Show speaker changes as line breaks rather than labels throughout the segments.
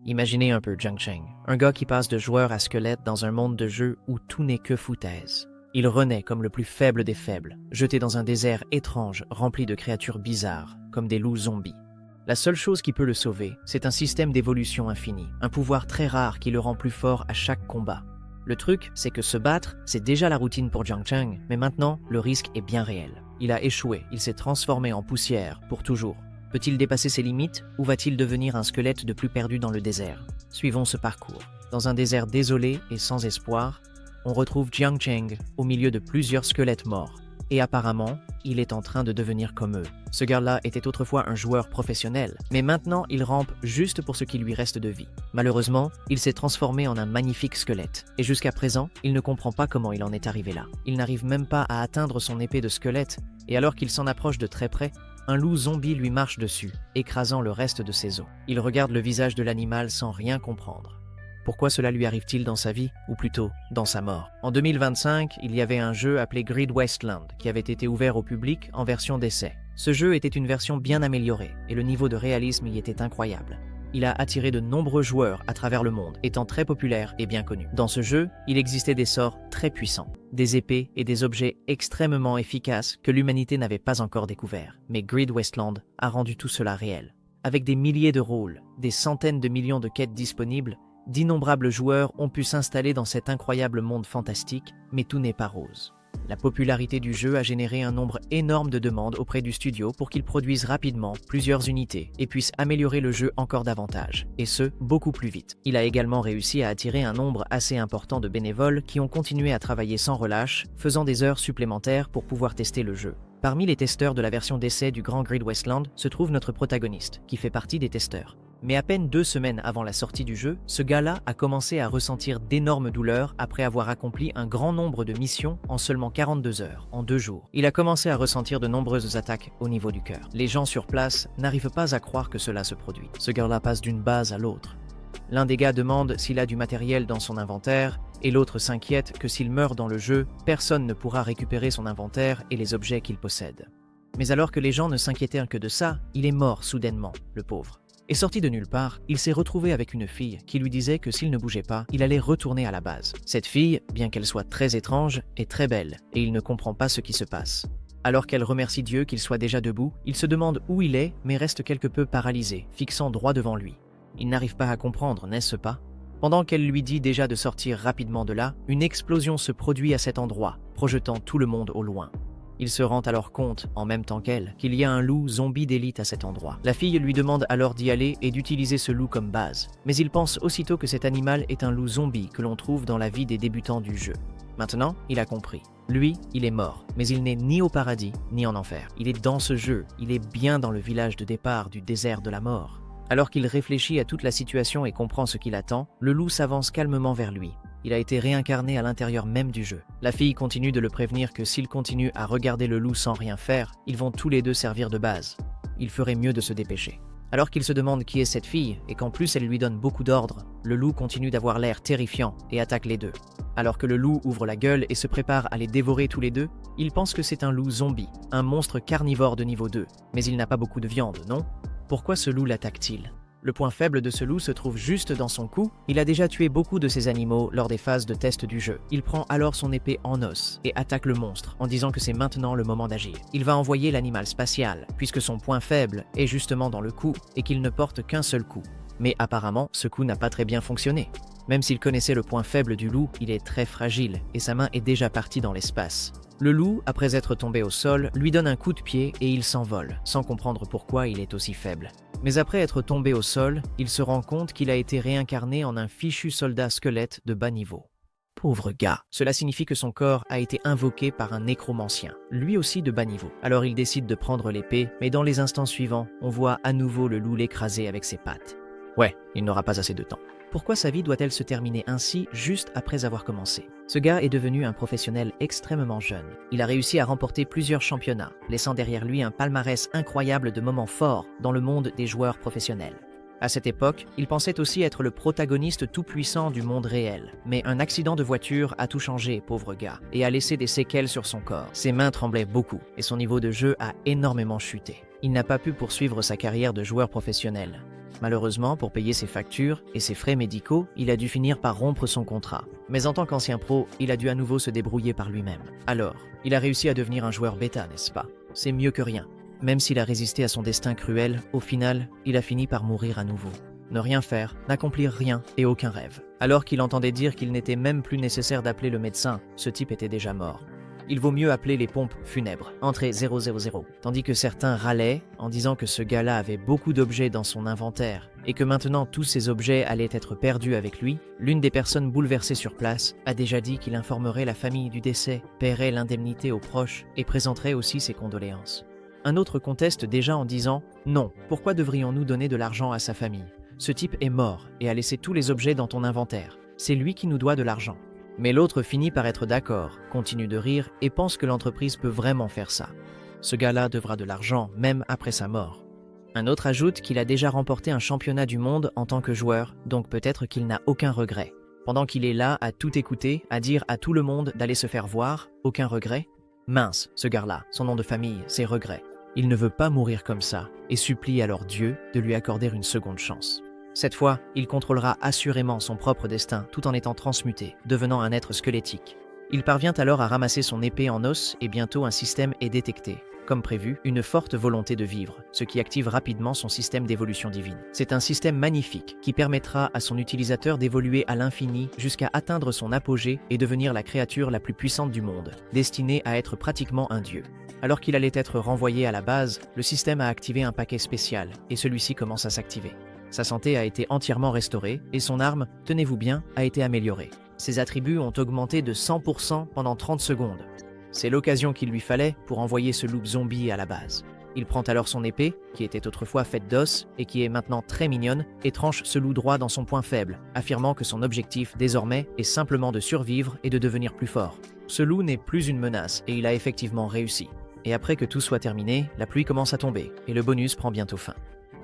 Imaginez un peu Jiang Cheng, un gars qui passe de joueur à squelette dans un monde de jeu où tout n'est que foutaise. Il renaît comme le plus faible des faibles, jeté dans un désert étrange rempli de créatures bizarres, comme des loups zombies. La seule chose qui peut le sauver, c'est un système d'évolution infini, un pouvoir très rare qui le rend plus fort à chaque combat. Le truc, c'est que se battre, c'est déjà la routine pour Jiang Cheng, mais maintenant, le risque est bien réel. Il a échoué, il s'est transformé en poussière, pour toujours. Peut-il dépasser ses limites, ou va-t-il devenir un squelette de plus perdu dans le désert? Suivons ce parcours. Dans un désert désolé et sans espoir, on retrouve Jiang Cheng au milieu de plusieurs squelettes morts. Et apparemment, il est en train de devenir comme eux. Ce gars-là était autrefois un joueur professionnel, mais maintenant il rampe juste pour ce qui lui reste de vie. Malheureusement, il s'est transformé en un magnifique squelette, et jusqu'à présent, il ne comprend pas comment il en est arrivé là. Il n'arrive même pas à atteindre son épée de squelette, et alors qu'il s'en approche de très près, un loup zombie lui marche dessus, écrasant le reste de ses os. Il regarde le visage de l'animal sans rien comprendre. Pourquoi cela lui arrive-t-il dans sa vie, ou plutôt, dans sa mort? En 2025, il y avait un jeu appelé Grid Wasteland qui avait été ouvert au public en version d'essai. Ce jeu était une version bien améliorée, et le niveau de réalisme y était incroyable. Il a attiré de nombreux joueurs à travers le monde, étant très populaire et bien connu. Dans ce jeu, il existait des sorts très puissants, des épées et des objets extrêmement efficaces que l'humanité n'avait pas encore découverts. Mais Grid Wasteland a rendu tout cela réel. Avec des milliers de rôles, des centaines de millions de quêtes disponibles, d'innombrables joueurs ont pu s'installer dans cet incroyable monde fantastique, mais tout n'est pas rose. La popularité du jeu a généré un nombre énorme de demandes auprès du studio pour qu'il produise rapidement plusieurs unités et puisse améliorer le jeu encore davantage, et ce, beaucoup plus vite. Il a également réussi à attirer un nombre assez important de bénévoles qui ont continué à travailler sans relâche, faisant des heures supplémentaires pour pouvoir tester le jeu. Parmi les testeurs de la version d'essai du Grand Grid Wasteland se trouve notre protagoniste, qui fait partie des testeurs. Mais à peine 2 semaines avant la sortie du jeu, ce gars-là a commencé à ressentir d'énormes douleurs après avoir accompli un grand nombre de missions en seulement 42 heures, en 2 jours. Il a commencé à ressentir de nombreuses attaques au niveau du cœur. Les gens sur place n'arrivent pas à croire que cela se produit. Ce gars-là passe d'une base à l'autre. L'un des gars demande s'il a du matériel dans son inventaire, et l'autre s'inquiète que s'il meurt dans le jeu, personne ne pourra récupérer son inventaire et les objets qu'il possède. Mais alors que les gens ne s'inquiétaient que de ça, il est mort soudainement, le pauvre. Et sorti de nulle part, il s'est retrouvé avec une fille qui lui disait que s'il ne bougeait pas, il allait retourner à la base. Cette fille, bien qu'elle soit très étrange, est très belle, et il ne comprend pas ce qui se passe. Alors qu'elle remercie Dieu qu'il soit déjà debout, il se demande où il est, mais reste quelque peu paralysé, fixant droit devant lui. Il n'arrive pas à comprendre, n'est-ce pas? Pendant qu'elle lui dit déjà de sortir rapidement de là, une explosion se produit à cet endroit, projetant tout le monde au loin. Il se rend alors compte, en même temps qu'elle, qu'il y a un loup zombie d'élite à cet endroit. La fille lui demande alors d'y aller et d'utiliser ce loup comme base. Mais il pense aussitôt que cet animal est un loup zombie que l'on trouve dans la vie des débutants du jeu. Maintenant, il a compris. Lui, il est mort, mais il n'est ni au paradis, ni en enfer. Il est dans ce jeu, il est bien dans le village de départ du désert de la mort. Alors qu'il réfléchit à toute la situation et comprend ce qu'il attend, le loup s'avance calmement vers lui. Il a été réincarné à l'intérieur même du jeu. La fille continue de le prévenir que s'il continue à regarder le loup sans rien faire, ils vont tous les deux servir de base. Il ferait mieux de se dépêcher. Alors qu'il se demande qui est cette fille, et qu'en plus elle lui donne beaucoup d'ordres, le loup continue d'avoir l'air terrifiant et attaque les deux. Alors que le loup ouvre la gueule et se prépare à les dévorer tous les deux, il pense que c'est un loup zombie, un monstre carnivore de niveau 2. Mais il n'a pas beaucoup de viande, non? Pourquoi ce loup l'attaque-t-il? Le point faible de ce loup se trouve juste dans son cou. Il a déjà tué beaucoup de ces animaux lors des phases de test du jeu. Il prend alors son épée en os et attaque le monstre en disant que c'est maintenant le moment d'agir. Il va envoyer l'animal spatial, puisque son point faible est justement dans le cou et qu'il ne porte qu'un seul coup. Mais apparemment, ce coup n'a pas très bien fonctionné. Même s'il connaissait le point faible du loup, il est très fragile et sa main est déjà partie dans l'espace. Le loup, après être tombé au sol, lui donne un coup de pied et il s'envole, sans comprendre pourquoi il est aussi faible. Mais après être tombé au sol, il se rend compte qu'il a été réincarné en un fichu soldat squelette de bas niveau. Pauvre gars. Cela signifie que son corps a été invoqué par un nécromancien, lui aussi de bas niveau. Alors il décide de prendre l'épée, mais dans les instants suivants, on voit à nouveau le loup l'écraser avec ses pattes. Ouais, il n'aura pas assez de temps. Pourquoi sa vie doit-elle se terminer ainsi juste après avoir commencé? Ce gars est devenu un professionnel extrêmement jeune. Il a réussi à remporter plusieurs championnats, laissant derrière lui un palmarès incroyable de moments forts dans le monde des joueurs professionnels. À cette époque, il pensait aussi être le protagoniste tout-puissant du monde réel. Mais un accident de voiture a tout changé, pauvre gars, et a laissé des séquelles sur son corps. Ses mains tremblaient beaucoup, et son niveau de jeu a énormément chuté. Il n'a pas pu poursuivre sa carrière de joueur professionnel. Malheureusement, pour payer ses factures et ses frais médicaux, il a dû finir par rompre son contrat. Mais en tant qu'ancien pro, il a dû à nouveau se débrouiller par lui-même. Alors, il a réussi à devenir un joueur bêta, n'est-ce pas? C'est mieux que rien. Même s'il a résisté à son destin cruel, au final, il a fini par mourir à nouveau. Ne rien faire, n'accomplir rien et aucun rêve. Alors qu'il entendait dire qu'il n'était même plus nécessaire d'appeler le médecin, ce type était déjà mort. Il vaut mieux appeler les pompes funèbres, entrée 000. Tandis que certains râlaient en disant que ce gars-là avait beaucoup d'objets dans son inventaire et que maintenant tous ces objets allaient être perdus avec lui, l'une des personnes bouleversées sur place a déjà dit qu'il informerait la famille du décès, paierait l'indemnité aux proches et présenterait aussi ses condoléances. Un autre conteste déjà en disant « Non, pourquoi devrions-nous donner de l'argent à sa famille? Ce type est mort et a laissé tous les objets dans ton inventaire. C'est lui qui nous doit de l'argent. » Mais l'autre finit par être d'accord, continue de rire et pense que l'entreprise peut vraiment faire ça. Ce gars-là devra de l'argent même après sa mort. Un autre ajoute qu'il a déjà remporté un championnat du monde en tant que joueur, donc peut-être qu'il n'a aucun regret. Pendant qu'il est là à tout écouter, à dire à tout le monde d'aller se faire voir, aucun regret? Mince, ce gars-là, son nom de famille, c'est regret. Il ne veut pas mourir comme ça et supplie alors Dieu de lui accorder une seconde chance. Cette fois, il contrôlera assurément son propre destin tout en étant transmuté, devenant un être squelettique. Il parvient alors à ramasser son épée en os et bientôt un système est détecté. Comme prévu, une forte volonté de vivre, ce qui active rapidement son système d'évolution divine. C'est un système magnifique qui permettra à son utilisateur d'évoluer à l'infini jusqu'à atteindre son apogée et devenir la créature la plus puissante du monde, destinée à être pratiquement un dieu. Alors qu'il allait être renvoyé à la base, le système a activé un paquet spécial et celui-ci commence à s'activer. Sa santé a été entièrement restaurée et son arme, tenez-vous bien, a été améliorée. Ses attributs ont augmenté de 100% pendant 30 secondes. C'est l'occasion qu'il lui fallait pour envoyer ce loup zombie à la base. Il prend alors son épée, qui était autrefois faite d'os et qui est maintenant très mignonne, et tranche ce loup droit dans son point faible, affirmant que son objectif désormais est simplement de survivre et de devenir plus fort. Ce loup n'est plus une menace et il a effectivement réussi. Et après que tout soit terminé, la pluie commence à tomber et le bonus prend bientôt fin.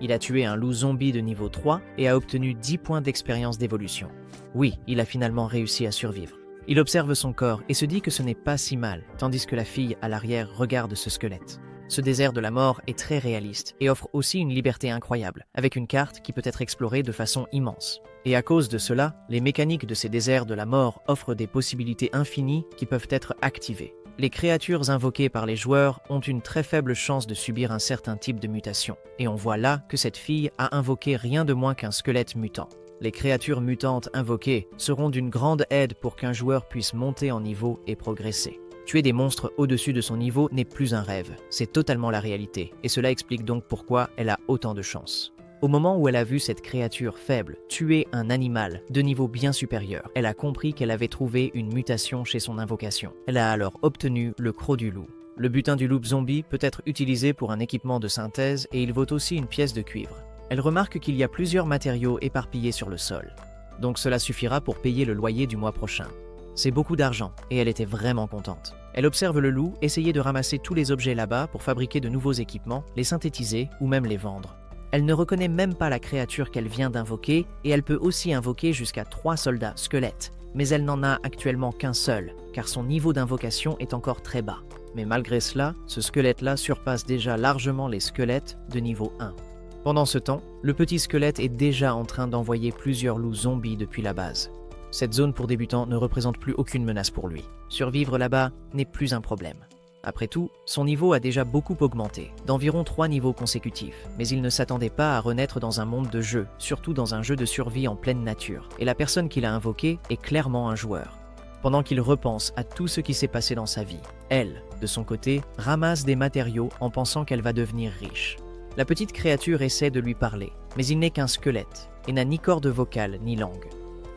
Il a tué un loup zombie de niveau 3 et a obtenu 10 points d'expérience d'évolution. Oui, il a finalement réussi à survivre. Il observe son corps et se dit que ce n'est pas si mal, tandis que la fille à l'arrière regarde ce squelette. Ce désert de la mort est très réaliste et offre aussi une liberté incroyable, avec une carte qui peut être explorée de façon immense. Et à cause de cela, les mécaniques de ces déserts de la mort offrent des possibilités infinies qui peuvent être activées. Les créatures invoquées par les joueurs ont une très faible chance de subir un certain type de mutation. Et on voit là que cette fille a invoqué rien de moins qu'un squelette mutant. Les créatures mutantes invoquées seront d'une grande aide pour qu'un joueur puisse monter en niveau et progresser. Tuer des monstres au-dessus de son niveau n'est plus un rêve, c'est totalement la réalité, et cela explique donc pourquoi elle a autant de chance. Au moment où elle a vu cette créature faible tuer un animal de niveau bien supérieur, elle a compris qu'elle avait trouvé une mutation chez son invocation. Elle a alors obtenu le croc du loup. Le butin du loup zombie peut être utilisé pour un équipement de synthèse et il vaut aussi une pièce de cuivre. Elle remarque qu'il y a plusieurs matériaux éparpillés sur le sol. Donc cela suffira pour payer le loyer du mois prochain. C'est beaucoup d'argent et elle était vraiment contente. Elle observe le loup essayer de ramasser tous les objets là-bas pour fabriquer de nouveaux équipements, les synthétiser ou même les vendre. Elle ne reconnaît même pas la créature qu'elle vient d'invoquer et elle peut aussi invoquer jusqu'à 3 soldats squelettes. Mais elle n'en a actuellement qu'un seul, car son niveau d'invocation est encore très bas. Mais malgré cela, ce squelette-là surpasse déjà largement les squelettes de niveau 1. Pendant ce temps, le petit squelette est déjà en train d'envoyer plusieurs loups zombies depuis la base. Cette zone pour débutants ne représente plus aucune menace pour lui. Survivre là-bas n'est plus un problème. Après tout, son niveau a déjà beaucoup augmenté, d'environ 3 niveaux consécutifs, mais il ne s'attendait pas à renaître dans un monde de jeu, surtout dans un jeu de survie en pleine nature, et la personne qu'il a invoquée est clairement un joueur. Pendant qu'il repense à tout ce qui s'est passé dans sa vie, elle, de son côté, ramasse des matériaux en pensant qu'elle va devenir riche. La petite créature essaie de lui parler, mais il n'est qu'un squelette, et n'a ni corde vocale ni langue,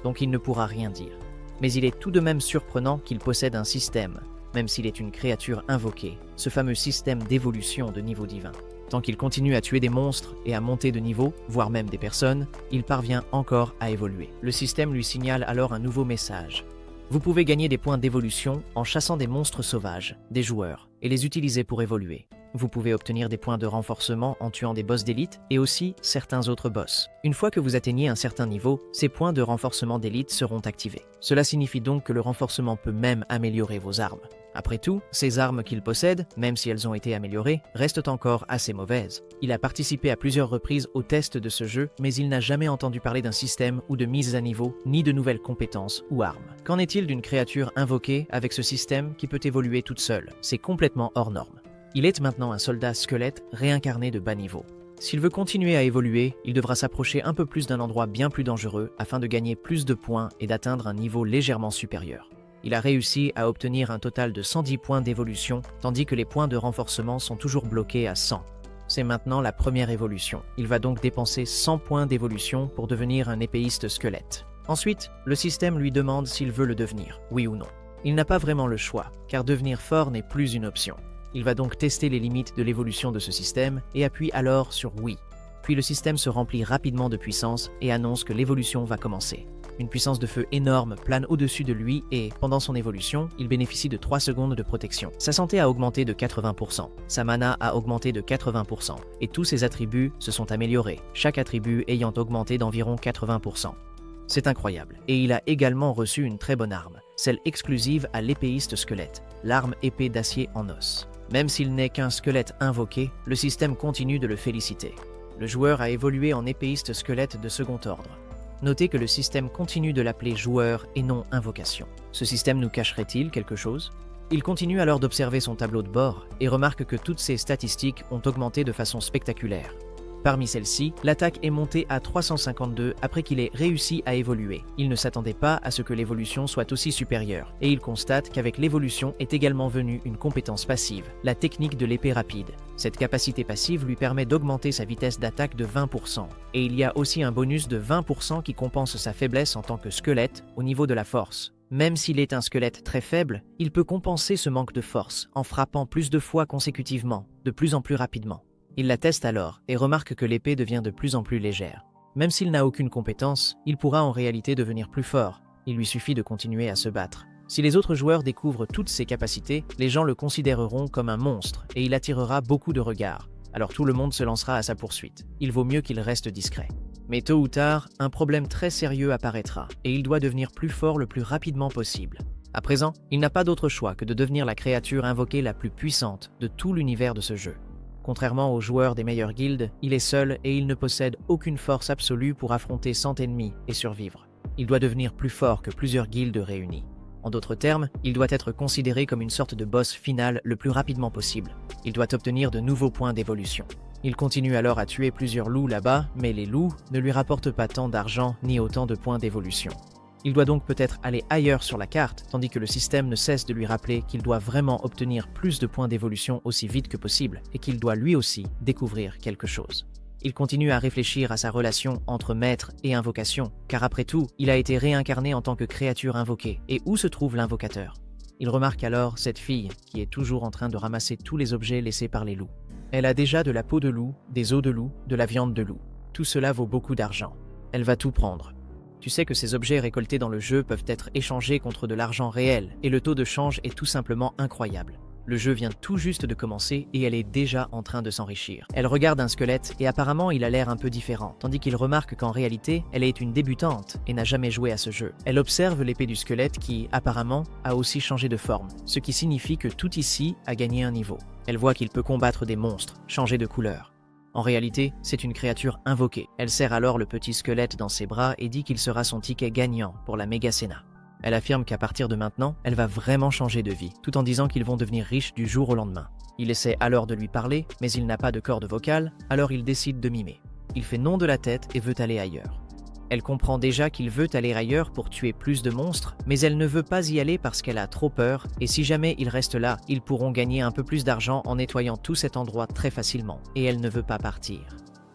donc il ne pourra rien dire. Mais il est tout de même surprenant qu'il possède un système, même s'il est une créature invoquée, ce fameux système d'évolution de niveau divin. Tant qu'il continue à tuer des monstres et à monter de niveau, voire même des personnes, il parvient encore à évoluer. Le système lui signale alors un nouveau message. Vous pouvez gagner des points d'évolution en chassant des monstres sauvages, des joueurs, et les utiliser pour évoluer. Vous pouvez obtenir des points de renforcement en tuant des boss d'élite et aussi certains autres boss. Une fois que vous atteignez un certain niveau, ces points de renforcement d'élite seront activés. Cela signifie donc que le renforcement peut même améliorer vos armes. Après tout, ces armes qu'il possède, même si elles ont été améliorées, restent encore assez mauvaises. Il a participé à plusieurs reprises au test de ce jeu, mais il n'a jamais entendu parler d'un système ou de mise à niveau, ni de nouvelles compétences ou armes. Qu'en est-il d'une créature invoquée avec ce système qui peut évoluer toute seule? C'est complètement hors norme. Il est maintenant un soldat squelette réincarné de bas niveau. S'il veut continuer à évoluer, il devra s'approcher un peu plus d'un endroit bien plus dangereux afin de gagner plus de points et d'atteindre un niveau légèrement supérieur. Il a réussi à obtenir un total de 110 points d'évolution, tandis que les points de renforcement sont toujours bloqués à 100. C'est maintenant la première évolution. Il va donc dépenser 100 points d'évolution pour devenir un épéiste squelette. Ensuite, le système lui demande s'il veut le devenir, oui ou non. Il n'a pas vraiment le choix, car devenir fort n'est plus une option. Il va donc tester les limites de l'évolution de ce système et appuie alors sur oui. Puis le système se remplit rapidement de puissance et annonce que l'évolution va commencer. Une puissance de feu énorme plane au-dessus de lui et, pendant son évolution, il bénéficie de 3 secondes de protection. Sa santé a augmenté de 80%, sa mana a augmenté de 80%, et tous ses attributs se sont améliorés, chaque attribut ayant augmenté d'environ 80%. C'est incroyable, et il a également reçu une très bonne arme, celle exclusive à l'épéiste squelette, l'arme épée d'acier en os. Même s'il n'est qu'un squelette invoqué, le système continue de le féliciter. Le joueur a évolué en épéiste squelette de second ordre. Notez que le système continue de l'appeler joueur et non invocation. Ce système nous cacherait-il quelque chose? Il continue alors d'observer son tableau de bord et remarque que toutes ses statistiques ont augmenté de façon spectaculaire. Parmi celles-ci, l'attaque est montée à 352 après qu'il ait réussi à évoluer. Il ne s'attendait pas à ce que l'évolution soit aussi supérieure, et il constate qu'avec l'évolution est également venue une compétence passive, la technique de l'épée rapide. Cette capacité passive lui permet d'augmenter sa vitesse d'attaque de 20%, et il y a aussi un bonus de 20% qui compense sa faiblesse en tant que squelette au niveau de la force. Même s'il est un squelette très faible, il peut compenser ce manque de force en frappant plus de fois consécutivement, de plus en plus rapidement. Il la teste alors et remarque que l'épée devient de plus en plus légère. Même s'il n'a aucune compétence, il pourra en réalité devenir plus fort. Il lui suffit de continuer à se battre. Si les autres joueurs découvrent toutes ses capacités, les gens le considéreront comme un monstre et il attirera beaucoup de regards. Alors tout le monde se lancera à sa poursuite. Il vaut mieux qu'il reste discret. Mais tôt ou tard, un problème très sérieux apparaîtra et il doit devenir plus fort le plus rapidement possible. À présent, il n'a pas d'autre choix que de devenir la créature invoquée la plus puissante de tout l'univers de ce jeu. Contrairement aux joueurs des meilleures guildes, il est seul et il ne possède aucune force absolue pour affronter 100 ennemis et survivre. Il doit devenir plus fort que plusieurs guildes réunies. En d'autres termes, il doit être considéré comme une sorte de boss final le plus rapidement possible. Il doit obtenir de nouveaux points d'évolution. Il continue alors à tuer plusieurs loups là-bas, mais les loups ne lui rapportent pas tant d'argent ni autant de points d'évolution. Il doit donc peut-être aller ailleurs sur la carte, tandis que le système ne cesse de lui rappeler qu'il doit vraiment obtenir plus de points d'évolution aussi vite que possible et qu'il doit lui aussi découvrir quelque chose. Il continue à réfléchir à sa relation entre maître et invocation, car après tout, il a été réincarné en tant que créature invoquée. Et où se trouve l'invocateur? Il remarque alors cette fille qui est toujours en train de ramasser tous les objets laissés par les loups. Elle a déjà de la peau de loup, des os de loup, de la viande de loup. Tout cela vaut beaucoup d'argent. Elle va tout prendre. Tu sais que ces objets récoltés dans le jeu peuvent être échangés contre de l'argent réel, et le taux de change est tout simplement incroyable. Le jeu vient tout juste de commencer et elle est déjà en train de s'enrichir. Elle regarde un squelette et apparemment il a l'air un peu différent, tandis qu'il remarque qu'en réalité, elle est une débutante et n'a jamais joué à ce jeu. Elle observe l'épée du squelette qui, apparemment, a aussi changé de forme, ce qui signifie que tout ici a gagné un niveau. Elle voit qu'il peut combattre des monstres, changer de couleur. En réalité, c'est une créature invoquée. Elle serre alors le petit squelette dans ses bras et dit qu'il sera son ticket gagnant pour la Méga-Sénat. Elle affirme qu'à partir de maintenant, elle va vraiment changer de vie, tout en disant qu'ils vont devenir riches du jour au lendemain. Il essaie alors de lui parler, mais il n'a pas de corde vocale, alors il décide de mimer. Il fait non de la tête et veut aller ailleurs. Elle comprend déjà qu'il veut aller ailleurs pour tuer plus de monstres, mais elle ne veut pas y aller parce qu'elle a trop peur, et si jamais il reste là, ils pourront gagner un peu plus d'argent en nettoyant tout cet endroit très facilement, et elle ne veut pas partir.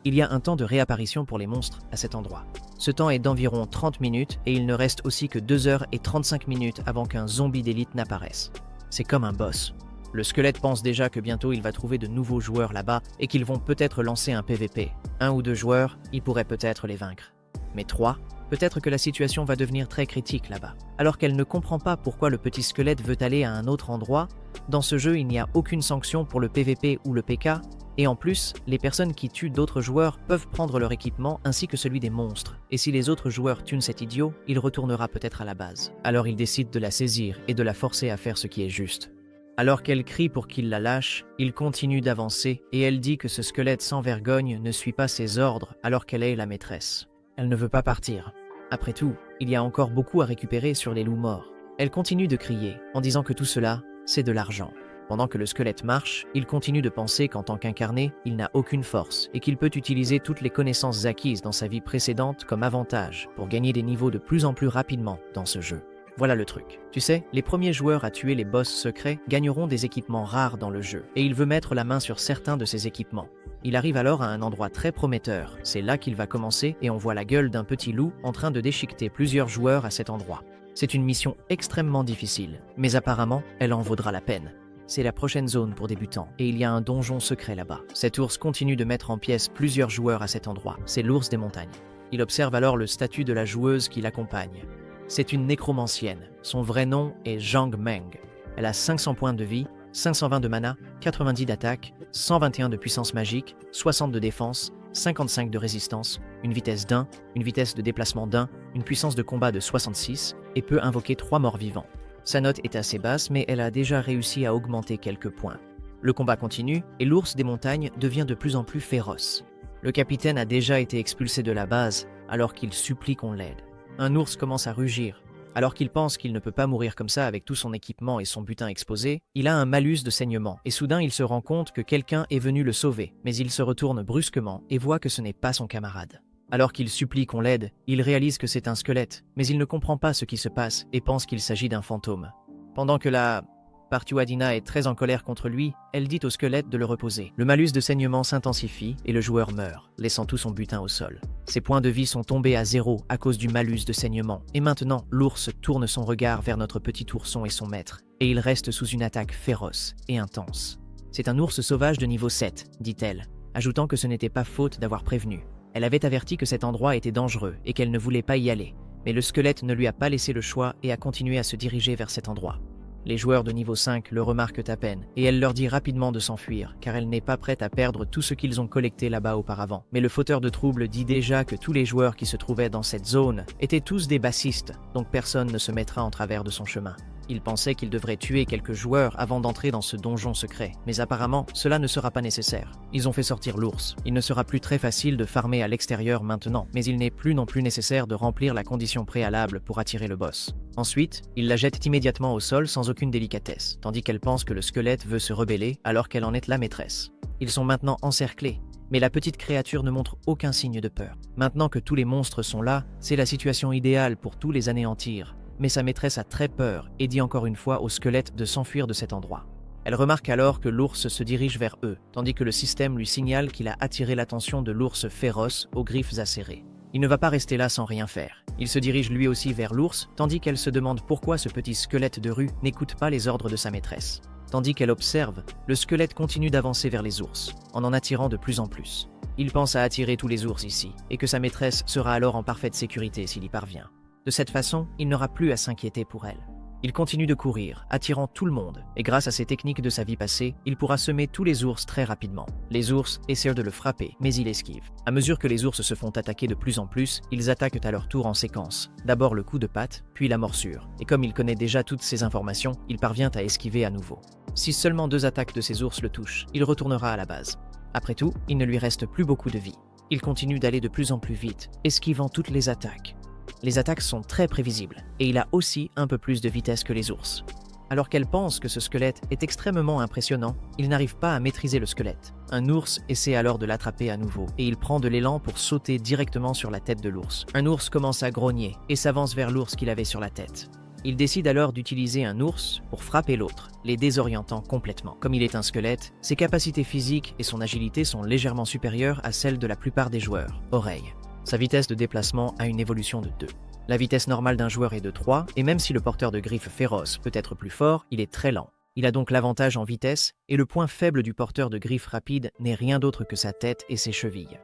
Il y a un temps de réapparition pour les monstres à cet endroit. Ce temps est d'environ 30 minutes, et il ne reste aussi que 2 heures et 35 minutes avant qu'un zombie d'élite n'apparaisse. C'est comme un boss. Le squelette pense déjà que bientôt il va trouver de nouveaux joueurs là-bas, et qu'ils vont peut-être lancer un PVP. 1 ou 2 joueurs, il pourrait peut-être les vaincre. Mais 3, peut-être que la situation va devenir très critique là-bas. Alors qu'elle ne comprend pas pourquoi le petit squelette veut aller à un autre endroit, dans ce jeu il n'y a aucune sanction pour le PVP ou le PK, et en plus, les personnes qui tuent d'autres joueurs peuvent prendre leur équipement ainsi que celui des monstres. Et si les autres joueurs tuent cet idiot, il retournera peut-être à la base. Alors il décide de la saisir et de la forcer à faire ce qui est juste. Alors qu'elle crie pour qu'il la lâche, il continue d'avancer et elle dit que ce squelette sans vergogne ne suit pas ses ordres alors qu'elle est la maîtresse. Elle ne veut pas partir. Après tout, il y a encore beaucoup à récupérer sur les loups morts. Elle continue de crier en disant que tout cela, c'est de l'argent. Pendant que le squelette marche, il continue de penser qu'en tant qu'incarné, il n'a aucune force et qu'il peut utiliser toutes les connaissances acquises dans sa vie précédente comme avantage pour gagner des niveaux de plus en plus rapidement dans ce jeu. Voilà le truc. Tu sais, les premiers joueurs à tuer les boss secrets gagneront des équipements rares dans le jeu et il veut mettre la main sur certains de ces équipements. Il arrive alors à un endroit très prometteur. C'est là qu'il va commencer et on voit la gueule d'un petit loup en train de déchiqueter plusieurs joueurs à cet endroit. C'est une mission extrêmement difficile, mais apparemment, elle en vaudra la peine. C'est la prochaine zone pour débutants, et il y a un donjon secret là-bas. Cet ours continue de mettre en pièces plusieurs joueurs à cet endroit. C'est l'ours des montagnes. Il observe alors le statut de la joueuse qui l'accompagne. C'est une nécromancienne. Son vrai nom est Zhang Meng. Elle a 500 points de vie, 520 de mana, 90 d'attaque, 121 de puissance magique, 60 de défense, 55 de résistance, une vitesse d'1, une vitesse de déplacement d'1, une puissance de combat de 66 et peut invoquer 3 morts vivants. Sa note est assez basse, mais elle a déjà réussi à augmenter quelques points. Le combat continue et l'ours des montagnes devient de plus en plus féroce. Le capitaine a déjà été expulsé de la base alors qu'il supplie qu'on l'aide. Un ours commence à rugir. Alors qu'il pense qu'il ne peut pas mourir comme ça avec tout son équipement et son butin exposé, il a un malus de saignement et soudain il se rend compte que quelqu'un est venu le sauver, mais il se retourne brusquement et voit que ce n'est pas son camarade. Alors qu'il supplie qu'on l'aide, il réalise que c'est un squelette, mais il ne comprend pas ce qui se passe et pense qu'il s'agit d'un fantôme. Pendant que la Partuadina est très en colère contre lui, elle dit au squelette de le reposer. Le malus de saignement s'intensifie et le joueur meurt, laissant tout son butin au sol. Ses points de vie sont tombés à 0 à cause du malus de saignement. Et maintenant, l'ours tourne son regard vers notre petit ourson et son maître, et il reste sous une attaque féroce et intense. C'est un ours sauvage de niveau 7, dit-elle, ajoutant que ce n'était pas faute d'avoir prévenu. Elle avait averti que cet endroit était dangereux et qu'elle ne voulait pas y aller, mais le squelette ne lui a pas laissé le choix et a continué à se diriger vers cet endroit. Les joueurs de niveau 5 le remarquent à peine, et elle leur dit rapidement de s'enfuir, car elle n'est pas prête à perdre tout ce qu'ils ont collecté là-bas auparavant. Mais le fauteur de troubles dit déjà que tous les joueurs qui se trouvaient dans cette zone étaient tous des bassistes, donc personne ne se mettra en travers de son chemin. Il pensait qu'il devrait tuer quelques joueurs avant d'entrer dans ce donjon secret, mais apparemment, cela ne sera pas nécessaire. Ils ont fait sortir l'ours. Il ne sera plus très facile de farmer à l'extérieur maintenant, mais il n'est plus non plus nécessaire de remplir la condition préalable pour attirer le boss. Ensuite, il la jette immédiatement au sol sans aucune délicatesse, tandis qu'elle pense que le squelette veut se rebeller alors qu'elle en est la maîtresse. Ils sont maintenant encerclés, mais la petite créature ne montre aucun signe de peur. Maintenant que tous les monstres sont là, c'est la situation idéale pour tous les anéantir. Mais sa maîtresse a très peur et dit encore une fois au squelette de s'enfuir de cet endroit. Elle remarque alors que l'ours se dirige vers eux, tandis que le système lui signale qu'il a attiré l'attention de l'ours féroce aux griffes acérées. Il ne va pas rester là sans rien faire. Il se dirige lui aussi vers l'ours, tandis qu'elle se demande pourquoi ce petit squelette de rue n'écoute pas les ordres de sa maîtresse. Tandis qu'elle observe, le squelette continue d'avancer vers les ours, en attirant de plus en plus. Il pense à attirer tous les ours ici, et que sa maîtresse sera alors en parfaite sécurité s'il y parvient. De cette façon, il n'aura plus à s'inquiéter pour elle. Il continue de courir, attirant tout le monde, et grâce à ses techniques de sa vie passée, il pourra semer tous les ours très rapidement. Les ours essaient de le frapper, mais il esquive. À mesure que les ours se font attaquer de plus en plus, ils attaquent à leur tour en séquence. D'abord le coup de patte, puis la morsure. Et comme il connaît déjà toutes ces informations, il parvient à esquiver à nouveau. Si seulement 2 attaques de ces ours le touchent, il retournera à la base. Après tout, il ne lui reste plus beaucoup de vie. Il continue d'aller de plus en plus vite, esquivant toutes les attaques. Les attaques sont très prévisibles, et il a aussi un peu plus de vitesse que les ours. Alors qu'elle pense que ce squelette est extrêmement impressionnant, il n'arrive pas à maîtriser le squelette. Un ours essaie alors de l'attraper à nouveau, et il prend de l'élan pour sauter directement sur la tête de l'ours. Un ours commence à grogner, et s'avance vers l'ours qu'il avait sur la tête. Il décide alors d'utiliser un ours pour frapper l'autre, les désorientant complètement. Comme il est un squelette, ses capacités physiques et son agilité sont légèrement supérieures à celles de la plupart des joueurs. Oreille. Sa vitesse de déplacement a une évolution de 2. La vitesse normale d'un joueur est de 3, et même si le porteur de griffes féroces peut être plus fort, il est très lent. Il a donc l'avantage en vitesse, et le point faible du porteur de griffes rapides n'est rien d'autre que sa tête et ses chevilles.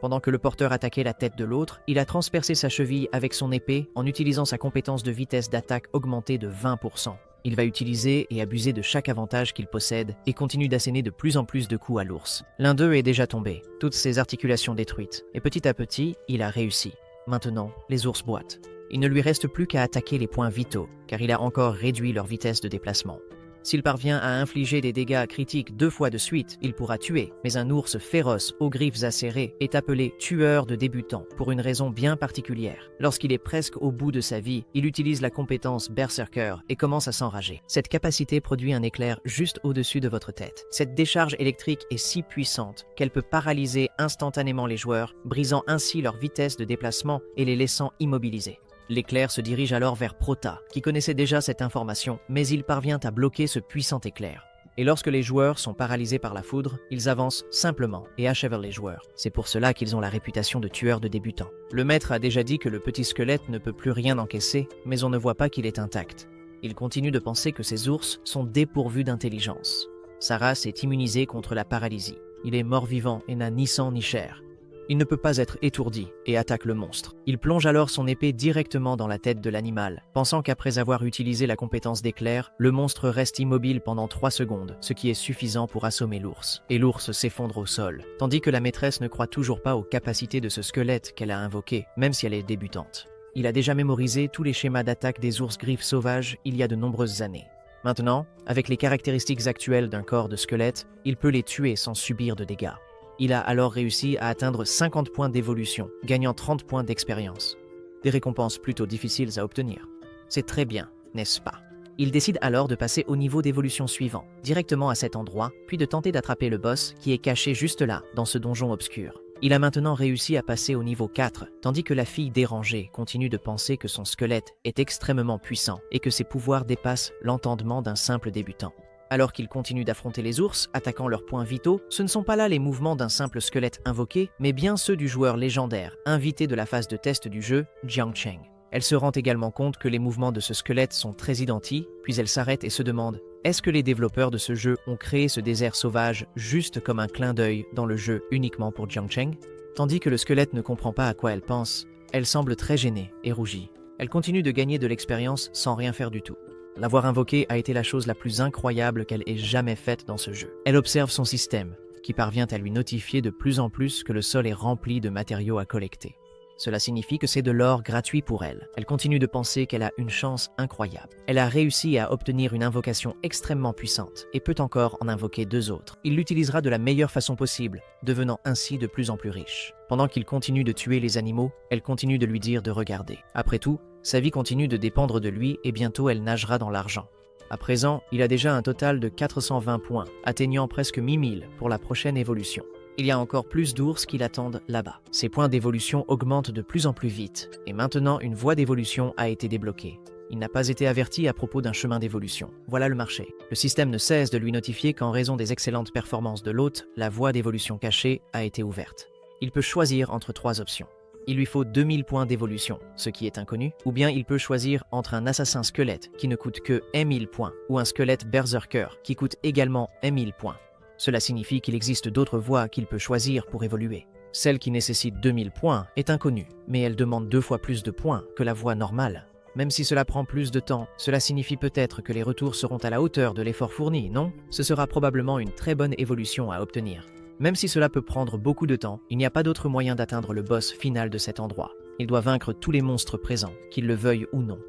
Pendant que le porteur attaquait la tête de l'autre, il a transpercé sa cheville avec son épée en utilisant sa compétence de vitesse d'attaque augmentée de 20%. Il va utiliser et abuser de chaque avantage qu'il possède et continue d'asséner de plus en plus de coups à l'ours. L'un d'eux est déjà tombé, toutes ses articulations détruites, et petit à petit, il a réussi. Maintenant, les ours boitent. Il ne lui reste plus qu'à attaquer les points vitaux, car il a encore réduit leur vitesse de déplacement. S'il parvient à infliger des dégâts critiques 2 fois de suite, il pourra tuer, mais un ours féroce aux griffes acérées est appelé tueur de débutants pour une raison bien particulière. Lorsqu'il est presque au bout de sa vie, il utilise la compétence Berserker et commence à s'enrager. Cette capacité produit un éclair juste au-dessus de votre tête. Cette décharge électrique est si puissante qu'elle peut paralyser instantanément les joueurs, brisant ainsi leur vitesse de déplacement et les laissant immobilisés. L'éclair se dirige alors vers Prota, qui connaissait déjà cette information, mais il parvient à bloquer ce puissant éclair. Et lorsque les joueurs sont paralysés par la foudre, ils avancent simplement et achèvent les joueurs. C'est pour cela qu'ils ont la réputation de tueurs de débutants. Le maître a déjà dit que le petit squelette ne peut plus rien encaisser, mais on ne voit pas qu'il est intact. Il continue de penser que ces ours sont dépourvus d'intelligence. Sa race est immunisée contre la paralysie. Il est mort-vivant et n'a ni sang ni chair. Il ne peut pas être étourdi et attaque le monstre. Il plonge alors son épée directement dans la tête de l'animal, pensant qu'après avoir utilisé la compétence d'éclair, le monstre reste immobile pendant 3 secondes, ce qui est suffisant pour assommer l'ours. Et l'ours s'effondre au sol, tandis que la maîtresse ne croit toujours pas aux capacités de ce squelette qu'elle a invoqué, même si elle est débutante. Il a déjà mémorisé tous les schémas d'attaque des ours griffes sauvages il y a de nombreuses années. Maintenant, avec les caractéristiques actuelles d'un corps de squelette, il peut les tuer sans subir de dégâts. Il a alors réussi à atteindre 50 points d'évolution, gagnant 30 points d'expérience. Des récompenses plutôt difficiles à obtenir. C'est très bien, n'est-ce pas? Il décide alors de passer au niveau d'évolution suivant, directement à cet endroit, puis de tenter d'attraper le boss qui est caché juste là, dans ce donjon obscur. Il a maintenant réussi à passer au niveau 4, tandis que la fille dérangée continue de penser que son squelette est extrêmement puissant et que ses pouvoirs dépassent l'entendement d'un simple débutant. Alors qu'il continue d'affronter les ours, attaquant leurs points vitaux, ce ne sont pas là les mouvements d'un simple squelette invoqué, mais bien ceux du joueur légendaire, invité de la phase de test du jeu, Jiang Cheng. Elle se rend également compte que les mouvements de ce squelette sont très identiques, puis elle s'arrête et se demande « Est-ce que les développeurs de ce jeu ont créé ce désert sauvage juste comme un clin d'œil dans le jeu uniquement pour Jiang Cheng ?» Tandis que le squelette ne comprend pas à quoi elle pense, elle semble très gênée et rougit. Elle continue de gagner de l'expérience sans rien faire du tout. L'avoir invoquée a été la chose la plus incroyable qu'elle ait jamais faite dans ce jeu. Elle observe son système, qui parvient à lui notifier de plus en plus que le sol est rempli de matériaux à collecter. Cela signifie que c'est de l'or gratuit pour elle. Elle continue de penser qu'elle a une chance incroyable. Elle a réussi à obtenir une invocation extrêmement puissante et peut encore en invoquer 2 autres. Il l'utilisera de la meilleure façon possible, devenant ainsi de plus en plus riche. Pendant qu'il continue de tuer les animaux, elle continue de lui dire de regarder. Après tout, sa vie continue de dépendre de lui et bientôt elle nagera dans l'argent. À présent, il a déjà un total de 420 points, atteignant presque 1000 pour la prochaine évolution. Il y a encore plus d'ours qui l'attendent là-bas. Ses points d'évolution augmentent de plus en plus vite, et maintenant une voie d'évolution a été débloquée. Il n'a pas été averti à propos d'un chemin d'évolution. Voilà le marché. Le système ne cesse de lui notifier qu'en raison des excellentes performances de l'hôte, la voie d'évolution cachée a été ouverte. Il peut choisir entre 3 options. Il lui faut 2000 points d'évolution, ce qui est inconnu, ou bien il peut choisir entre un assassin squelette qui ne coûte que 1000 points, ou un squelette berserker qui coûte également 1000 points. Cela signifie qu'il existe d'autres voies qu'il peut choisir pour évoluer. Celle qui nécessite 2000 points est inconnue, mais elle demande 2 fois plus de points que la voie normale. Même si cela prend plus de temps, cela signifie peut-être que les retours seront à la hauteur de l'effort fourni, non? Ce sera probablement une très bonne évolution à obtenir. Même si cela peut prendre beaucoup de temps, il n'y a pas d'autre moyen d'atteindre le boss final de cet endroit. Il doit vaincre tous les monstres présents, qu'ils le veuillent ou non.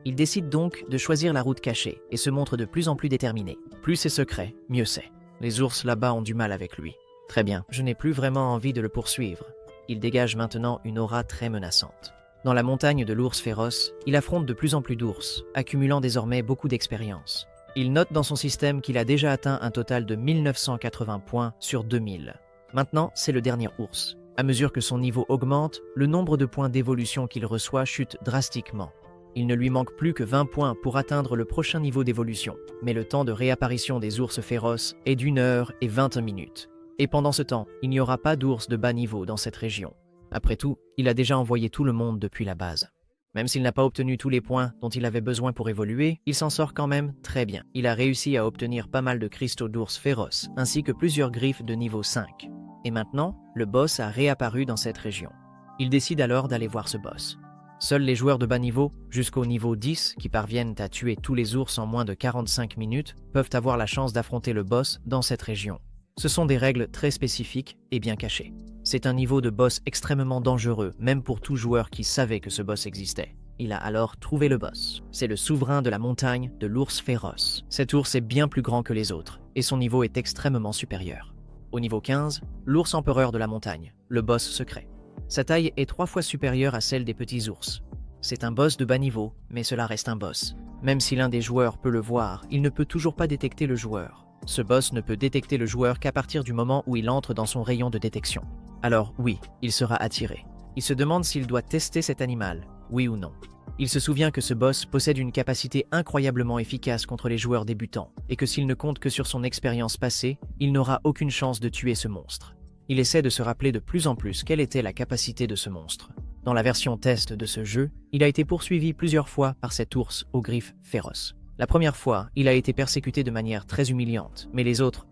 Il décide donc de choisir la route cachée et se montre de plus en plus déterminé. Plus c'est secret, mieux c'est. Les ours là-bas ont du mal avec lui. Très bien, je n'ai plus vraiment envie de le poursuivre. Il dégage maintenant une aura très menaçante. Dans la montagne de l'ours féroce, il affronte de plus en plus d'ours, accumulant désormais beaucoup d'expérience. Il note dans son système qu'il a déjà atteint un total de 1980 points sur 2000. Maintenant, c'est le dernier ours. À mesure que son niveau augmente, le nombre de points d'évolution qu'il reçoit chute drastiquement. Il ne lui manque plus que 20 points pour atteindre le prochain niveau d'évolution, mais le temps de réapparition des ours féroces est d'1 heure et 20 minutes. Et pendant ce temps, il n'y aura pas d'ours de bas niveau dans cette région. Après tout, il a déjà envoyé tout le monde depuis la base. Même s'il n'a pas obtenu tous les points dont il avait besoin pour évoluer, il s'en sort quand même très bien. Il a réussi à obtenir pas mal de cristaux d'ours féroces, ainsi que plusieurs griffes de niveau 5. Et maintenant, le boss a réapparu dans cette région. Il décide alors d'aller voir ce boss. Seuls les joueurs de bas niveau, jusqu'au niveau 10, qui parviennent à tuer tous les ours en moins de 45 minutes, peuvent avoir la chance d'affronter le boss dans cette région. Ce sont des règles très spécifiques et bien cachées. C'est un niveau de boss extrêmement dangereux, même pour tout joueur qui savait que ce boss existait. Il a alors trouvé le boss. C'est le souverain de la montagne de l'ours féroce. Cet ours est bien plus grand que les autres, et son niveau est extrêmement supérieur. Au niveau 15, l'ours empereur de la montagne, le boss secret. Sa taille est 3 fois supérieure à celle des petits ours. C'est un boss de bas niveau, mais cela reste un boss. Même si l'un des joueurs peut le voir, il ne peut toujours pas détecter le joueur. Ce boss ne peut détecter le joueur qu'à partir du moment où il entre dans son rayon de détection. Alors oui, il sera attiré. Il se demande s'il doit tester cet animal, oui ou non. Il se souvient que ce boss possède une capacité incroyablement efficace contre les joueurs débutants, et que s'il ne compte que sur son expérience passée, il n'aura aucune chance de tuer ce monstre. Il essaie de se rappeler de plus en plus quelle était la capacité de ce monstre. Dans la version test de ce jeu, il a été poursuivi plusieurs fois par cet ours aux griffes féroces. La première fois, il a été persécuté de manière très humiliante, mais les autres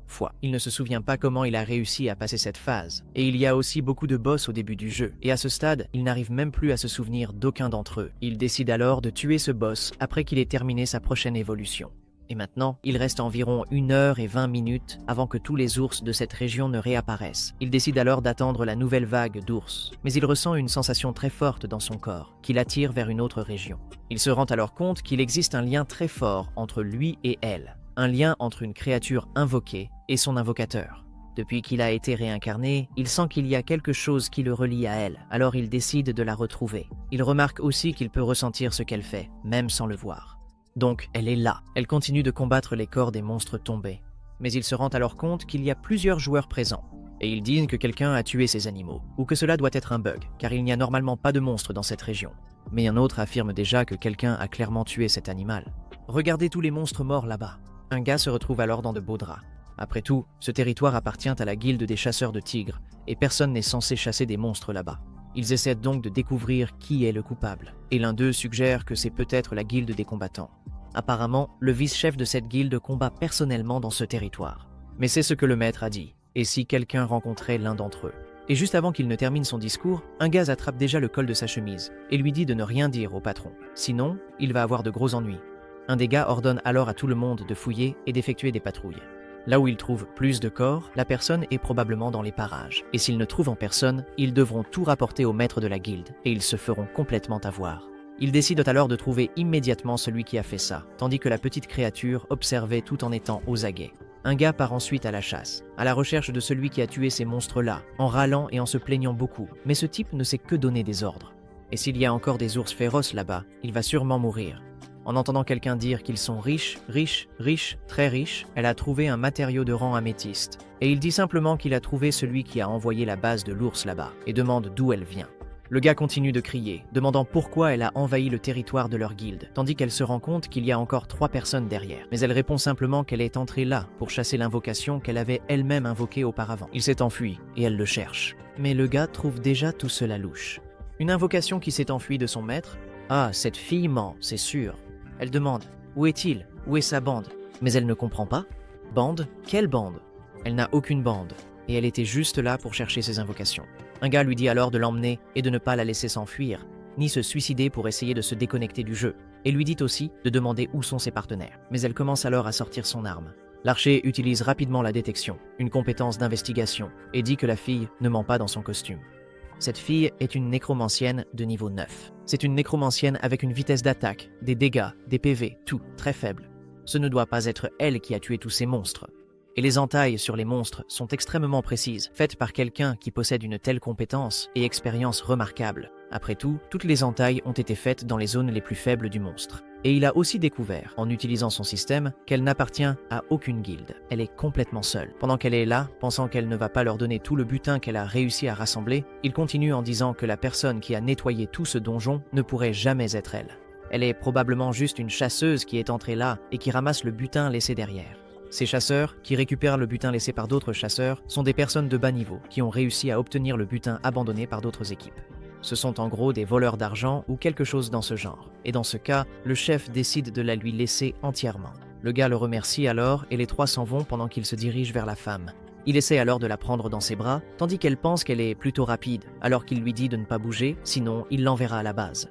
fois, il ne se souvient pas comment il a réussi à passer cette phase. Et il y a aussi beaucoup de boss au début du jeu, et à ce stade, il n'arrive même plus à se souvenir d'aucun d'entre eux. Il décide alors de tuer ce boss après qu'il ait terminé sa prochaine évolution. Et maintenant, il reste environ 1 heure et 20 minutes avant que tous les ours de cette région ne réapparaissent. Il décide alors d'attendre la nouvelle vague d'ours, mais il ressent une sensation très forte dans son corps, qui l'attire vers une autre région. Il se rend alors compte qu'il existe un lien très fort entre lui et elle, un lien entre une créature invoquée et son invocateur. Depuis qu'il a été réincarné, il sent qu'il y a quelque chose qui le relie à elle, alors il décide de la retrouver. Il remarque aussi qu'il peut ressentir ce qu'elle fait, même sans le voir. Donc, elle est là. Elle continue de combattre les corps des monstres tombés. Mais il se rend alors compte qu'il y a plusieurs joueurs présents. Et ils disent que quelqu'un a tué ces animaux, ou que cela doit être un bug, car il n'y a normalement pas de monstres dans cette région. Mais un autre affirme déjà que quelqu'un a clairement tué cet animal. Regardez tous les monstres morts là-bas. Un gars se retrouve alors dans de beaux draps. Après tout, ce territoire appartient à la guilde des chasseurs de tigres, et personne n'est censé chasser des monstres là-bas. Ils essaient donc de découvrir qui est le coupable, et l'un d'eux suggère que c'est peut-être la guilde des combattants. Apparemment, le vice-chef de cette guilde combat personnellement dans ce territoire. Mais c'est ce que le maître a dit, et si quelqu'un rencontrait l'un d'entre eux. Et juste avant qu'il ne termine son discours, un gars attrape déjà le col de sa chemise, et lui dit de ne rien dire au patron. Sinon, il va avoir de gros ennuis. Un des gars ordonne alors à tout le monde de fouiller et d'effectuer des patrouilles. Là où ils trouvent plus de corps, la personne est probablement dans les parages. Et s'ils ne trouvent en personne, ils devront tout rapporter au maître de la guilde, et ils se feront complètement avoir. Ils décident alors de trouver immédiatement celui qui a fait ça, tandis que la petite créature observait tout en étant aux aguets. Un gars part ensuite à la chasse, à la recherche de celui qui a tué ces monstres-là, en râlant et en se plaignant beaucoup, mais ce type ne sait que donner des ordres. Et s'il y a encore des ours féroces là-bas, il va sûrement mourir. En entendant quelqu'un dire qu'ils sont riches, très riches, elle a trouvé un matériau de rang améthyste. Et il dit simplement qu'il a trouvé celui qui a envoyé la base de l'ours là-bas, et demande d'où elle vient. Le gars continue de crier, demandant pourquoi elle a envahi le territoire de leur guilde, tandis qu'elle se rend compte qu'il y a encore 3 personnes derrière. Mais elle répond simplement qu'elle est entrée là pour chasser l'invocation qu'elle avait elle-même invoquée auparavant. Il s'est enfui, et elle le cherche. Mais le gars trouve déjà tout cela louche. Une invocation qui s'est enfuie de son maître? Ah, cette fille ment, c'est sûr. Elle demande, où est-il? Où est sa bande? Mais elle ne comprend pas. Bande? Quelle bande? Elle n'a aucune bande, et elle était juste là pour chercher ses invocations. Un gars lui dit alors de l'emmener et de ne pas la laisser s'enfuir, ni se suicider pour essayer de se déconnecter du jeu, et lui dit aussi de demander où sont ses partenaires. Mais elle commence alors à sortir son arme. L'archer utilise rapidement la détection, une compétence d'investigation, et dit que la fille ne ment pas dans son costume. Cette fille est une nécromancienne de niveau 9. C'est une nécromancienne avec une vitesse d'attaque, des dégâts, des PV, tout très faible. Ce ne doit pas être elle qui a tué tous ces monstres. Et les entailles sur les monstres sont extrêmement précises, faites par quelqu'un qui possède une telle compétence et expérience remarquable. Après tout, toutes les entailles ont été faites dans les zones les plus faibles du monstre. Et il a aussi découvert, en utilisant son système, qu'elle n'appartient à aucune guilde. Elle est complètement seule. Pendant qu'elle est là, pensant qu'elle ne va pas leur donner tout le butin qu'elle a réussi à rassembler, il continue en disant que la personne qui a nettoyé tout ce donjon ne pourrait jamais être elle. Elle est probablement juste une chasseuse qui est entrée là et qui ramasse le butin laissé derrière. Ces chasseurs, qui récupèrent le butin laissé par d'autres chasseurs, sont des personnes de bas niveau qui ont réussi à obtenir le butin abandonné par d'autres équipes. Ce sont en gros des voleurs d'argent ou quelque chose dans ce genre. Et dans ce cas, le chef décide de la lui laisser entièrement. Le gars le remercie alors et les 3 s'en vont pendant qu'il se dirige vers la femme. Il essaie alors de la prendre dans ses bras, tandis qu'elle pense qu'elle est plutôt rapide, alors qu'il lui dit de ne pas bouger, sinon il l'enverra à la base.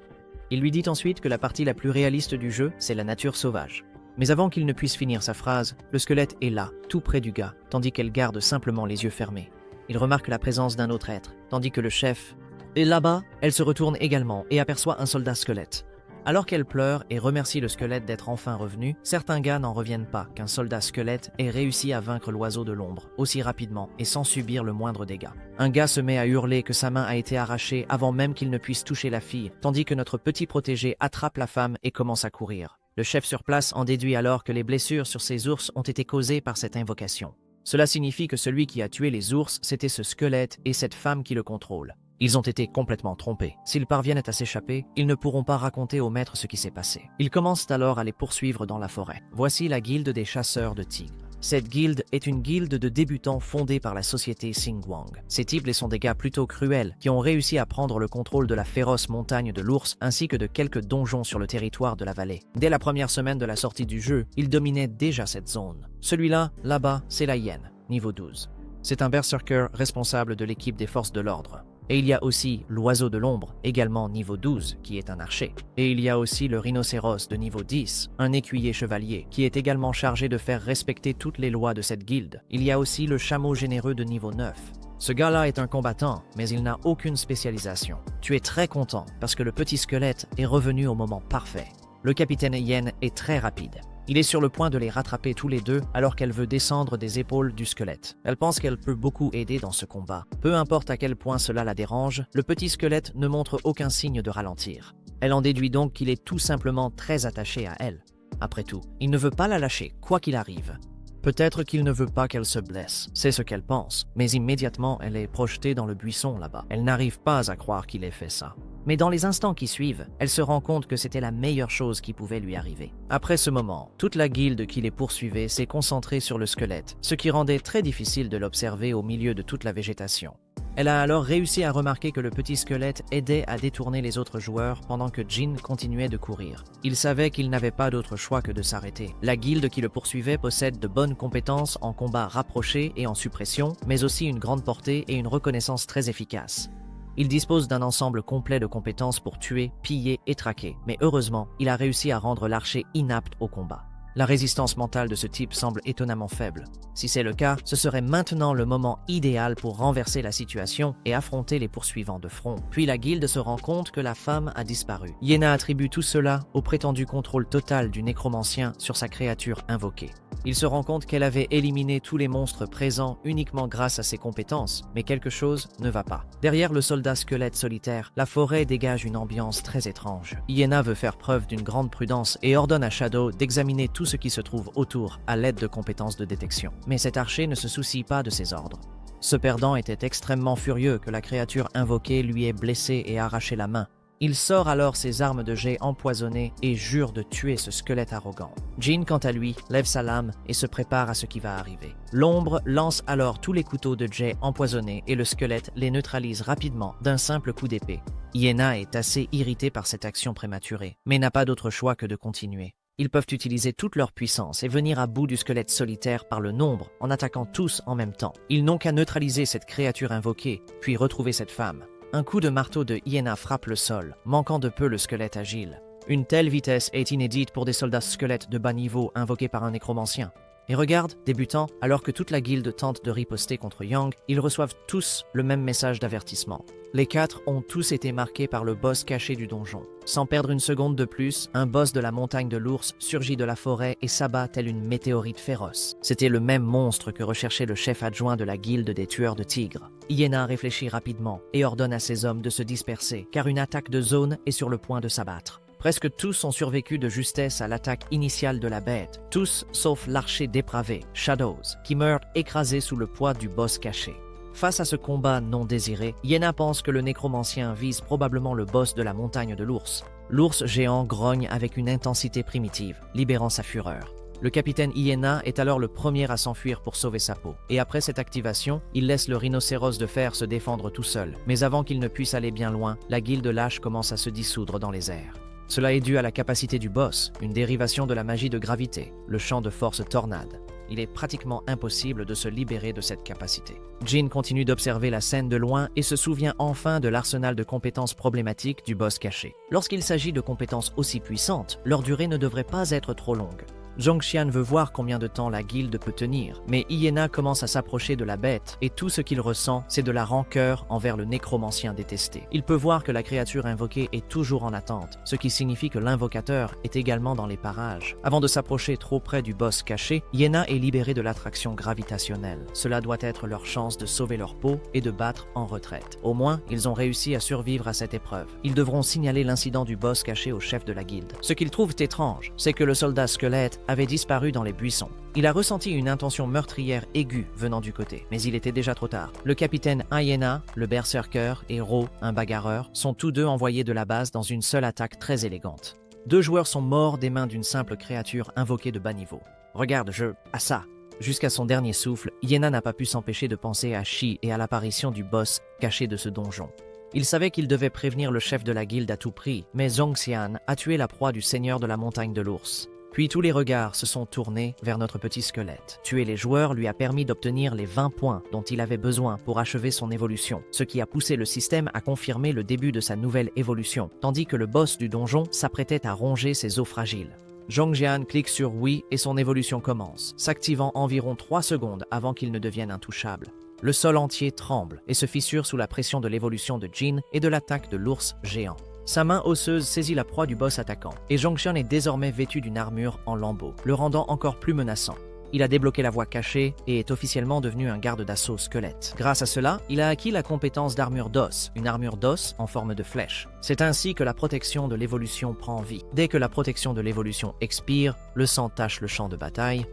Il lui dit ensuite que la partie la plus réaliste du jeu, c'est la nature sauvage. Mais avant qu'il ne puisse finir sa phrase, le squelette est là, tout près du gars, tandis qu'elle garde simplement les yeux fermés. Il remarque la présence d'un autre être, tandis que le chef Et là-bas, elle se retourne également et aperçoit un soldat squelette. Alors qu'elle pleure et remercie le squelette d'être enfin revenu, certains gars n'en reviennent pas qu'un soldat squelette ait réussi à vaincre l'oiseau de l'ombre aussi rapidement et sans subir le moindre dégât. Un gars se met à hurler que sa main a été arrachée avant même qu'il ne puisse toucher la fille, tandis que notre petit protégé attrape la femme et commence à courir. Le chef sur place en déduit alors que les blessures sur ces ours ont été causées par cette invocation. Cela signifie que celui qui a tué les ours, c'était ce squelette et cette femme qui le contrôle. Ils ont été complètement trompés. S'ils parviennent à s'échapper, ils ne pourront pas raconter au maître ce qui s'est passé. Ils commencent alors à les poursuivre dans la forêt. Voici la guilde des chasseurs de tigres. Cette guilde est une guilde de débutants fondée par la société Xinguang. Ces types sont des gars plutôt cruels qui ont réussi à prendre le contrôle de la féroce montagne de l'ours ainsi que de quelques donjons sur le territoire de la vallée. Dès la première semaine de la sortie du jeu, ils dominaient déjà cette zone. Celui-là, là-bas, c'est la hyène, niveau 12. C'est un berserker responsable de l'équipe des forces de l'ordre. Et il y a aussi l'oiseau de l'ombre, également niveau 12, qui est un archer. Et il y a aussi le rhinocéros de niveau 10, un écuyer chevalier, qui est également chargé de faire respecter toutes les lois de cette guilde. Il y a aussi le chameau généreux de niveau 9. Ce gars-là est un combattant, mais il n'a aucune spécialisation. Tu es très content parce que le petit squelette est revenu au moment parfait. Le capitaine Hyène est très rapide. Il est sur le point de les rattraper tous les deux alors qu'elle veut descendre des épaules du squelette. Elle pense qu'elle peut beaucoup aider dans ce combat. Peu importe à quel point cela la dérange, le petit squelette ne montre aucun signe de ralentir. Elle en déduit donc qu'il est tout simplement très attaché à elle. Après tout, il ne veut pas la lâcher, quoi qu'il arrive. Peut-être qu'il ne veut pas qu'elle se blesse, c'est ce qu'elle pense, mais immédiatement elle est projetée dans le buisson là-bas. Elle n'arrive pas à croire qu'il ait fait ça. Mais dans les instants qui suivent, elle se rend compte que c'était la meilleure chose qui pouvait lui arriver. Après ce moment, toute la guilde qui les poursuivait s'est concentrée sur le squelette, ce qui rendait très difficile de l'observer au milieu de toute la végétation. Elle a alors réussi à remarquer que le petit squelette aidait à détourner les autres joueurs pendant que Jin continuait de courir. Il savait qu'il n'avait pas d'autre choix que de s'arrêter. La guilde qui le poursuivait possède de bonnes compétences en combat rapproché et en suppression, mais aussi une grande portée et une reconnaissance très efficace. Il dispose d'un ensemble complet de compétences pour tuer, piller et traquer, mais heureusement, il a réussi à rendre l'archer inapte au combat. La résistance mentale de ce type semble étonnamment faible. Si c'est le cas, ce serait maintenant le moment idéal pour renverser la situation et affronter les poursuivants de front. Puis la guilde se rend compte que la femme a disparu. Hyena attribue tout cela au prétendu contrôle total du nécromancien sur sa créature invoquée. Il se rend compte qu'elle avait éliminé tous les monstres présents uniquement grâce à ses compétences, mais quelque chose ne va pas. Derrière le soldat squelette solitaire, la forêt dégage une ambiance très étrange. Hyena veut faire preuve d'une grande prudence et ordonne à Shadow d'examiner tout ce qui se trouve autour à l'aide de compétences de détection. Mais cet archer ne se soucie pas de ses ordres. Ce perdant était extrêmement furieux que la créature invoquée lui ait blessé et arraché la main. Il sort alors ses armes de jet empoisonnées et jure de tuer ce squelette arrogant. Jin, quant à lui, lève sa lame et se prépare à ce qui va arriver. L'ombre lance alors tous les couteaux de jet empoisonnés et le squelette les neutralise rapidement d'un simple coup d'épée. Hyena est assez irrité par cette action prématurée, mais n'a pas d'autre choix que de continuer. Ils peuvent utiliser toute leur puissance et venir à bout du squelette solitaire par le nombre en attaquant tous en même temps. Ils n'ont qu'à neutraliser cette créature invoquée, puis retrouver cette femme. Un coup de marteau de Hyena frappe le sol, manquant de peu le squelette agile. Une telle vitesse est inédite pour des soldats squelettes de bas niveau invoqués par un nécromancien. Et regarde, débutant, alors que toute la guilde tente de riposter contre Yang, ils reçoivent tous le même message d'avertissement. Les 4 ont tous été marqués par le boss caché du donjon. Sans perdre une seconde de plus, un boss de la montagne de l'ours surgit de la forêt et s'abat tel une météorite féroce. C'était le même monstre que recherchait le chef adjoint de la guilde des tueurs de tigres. Hyena réfléchit rapidement et ordonne à ses hommes de se disperser, car une attaque de zone est sur le point de s'abattre. Presque tous ont survécu de justesse à l'attaque initiale de la bête, tous sauf l'archer dépravé, Shadows, qui meurt écrasé sous le poids du boss caché. Face à ce combat non désiré, Hyena pense que le nécromancien vise probablement le boss de la montagne de l'ours. L'ours géant grogne avec une intensité primitive, libérant sa fureur. Le capitaine Hyena est alors le premier à s'enfuir pour sauver sa peau. Et après cette activation, il laisse le rhinocéros de fer se défendre tout seul. Mais avant qu'il ne puisse aller bien loin, la guilde lâche commence à se dissoudre dans les airs. Cela est dû à la capacité du boss, une dérivation de la magie de gravité, le champ de force tornade. Il est pratiquement impossible de se libérer de cette capacité. Jin continue d'observer la scène de loin et se souvient enfin de l'arsenal de compétences problématiques du boss caché. Lorsqu'il s'agit de compétences aussi puissantes, leur durée ne devrait pas être trop longue. Zhongxian veut voir combien de temps la guilde peut tenir, mais Hyena commence à s'approcher de la bête et tout ce qu'il ressent, c'est de la rancœur envers le nécromancien détesté. Il peut voir que la créature invoquée est toujours en attente, ce qui signifie que l'invocateur est également dans les parages. Avant de s'approcher trop près du boss caché, Hyena est libéré de l'attraction gravitationnelle. Cela doit être leur chance de sauver leur peau et de battre en retraite. Au moins, ils ont réussi à survivre à cette épreuve. Ils devront signaler l'incident du boss caché au chef de la guilde. Ce qu'ils trouvent étrange, c'est que le soldat squelette avait disparu dans les buissons. Il a ressenti une intention meurtrière aiguë venant du côté, mais il était déjà trop tard. Le capitaine Hyena, le berserker, et Ro, un bagarreur, sont tous deux envoyés de la base dans une seule attaque très élégante. 2 joueurs sont morts des mains d'une simple créature invoquée de bas niveau. Regarde, à ça. Jusqu'à son dernier souffle, Hyena n'a pas pu s'empêcher de penser à Shi et à l'apparition du boss caché de ce donjon. Il savait qu'il devait prévenir le chef de la guilde à tout prix, mais Zhongxian a tué la proie du seigneur de la montagne de l'ours. Puis tous les regards se sont tournés vers notre petit squelette. Tuer les joueurs lui a permis d'obtenir les 20 points dont il avait besoin pour achever son évolution, ce qui a poussé le système à confirmer le début de sa nouvelle évolution, tandis que le boss du donjon s'apprêtait à ronger ses os fragiles. Zhongxian clique sur oui et son évolution commence, s'activant environ 3 secondes avant qu'il ne devienne intouchable. Le sol entier tremble et se fissure sous la pression de l'évolution de Jin et de l'attaque de l'ours géant. Sa main osseuse saisit la proie du boss attaquant, et Zhongxian est désormais vêtu d'une armure en lambeaux, le rendant encore plus menaçant. Il a débloqué la voie cachée et est officiellement devenu un garde d'assaut squelette. Grâce à cela, il a acquis la compétence d'armure d'os, une armure d'os en forme de flèche. C'est ainsi que la protection de l'évolution prend vie. Dès que la protection de l'évolution expire, le sang tache le champ de bataille,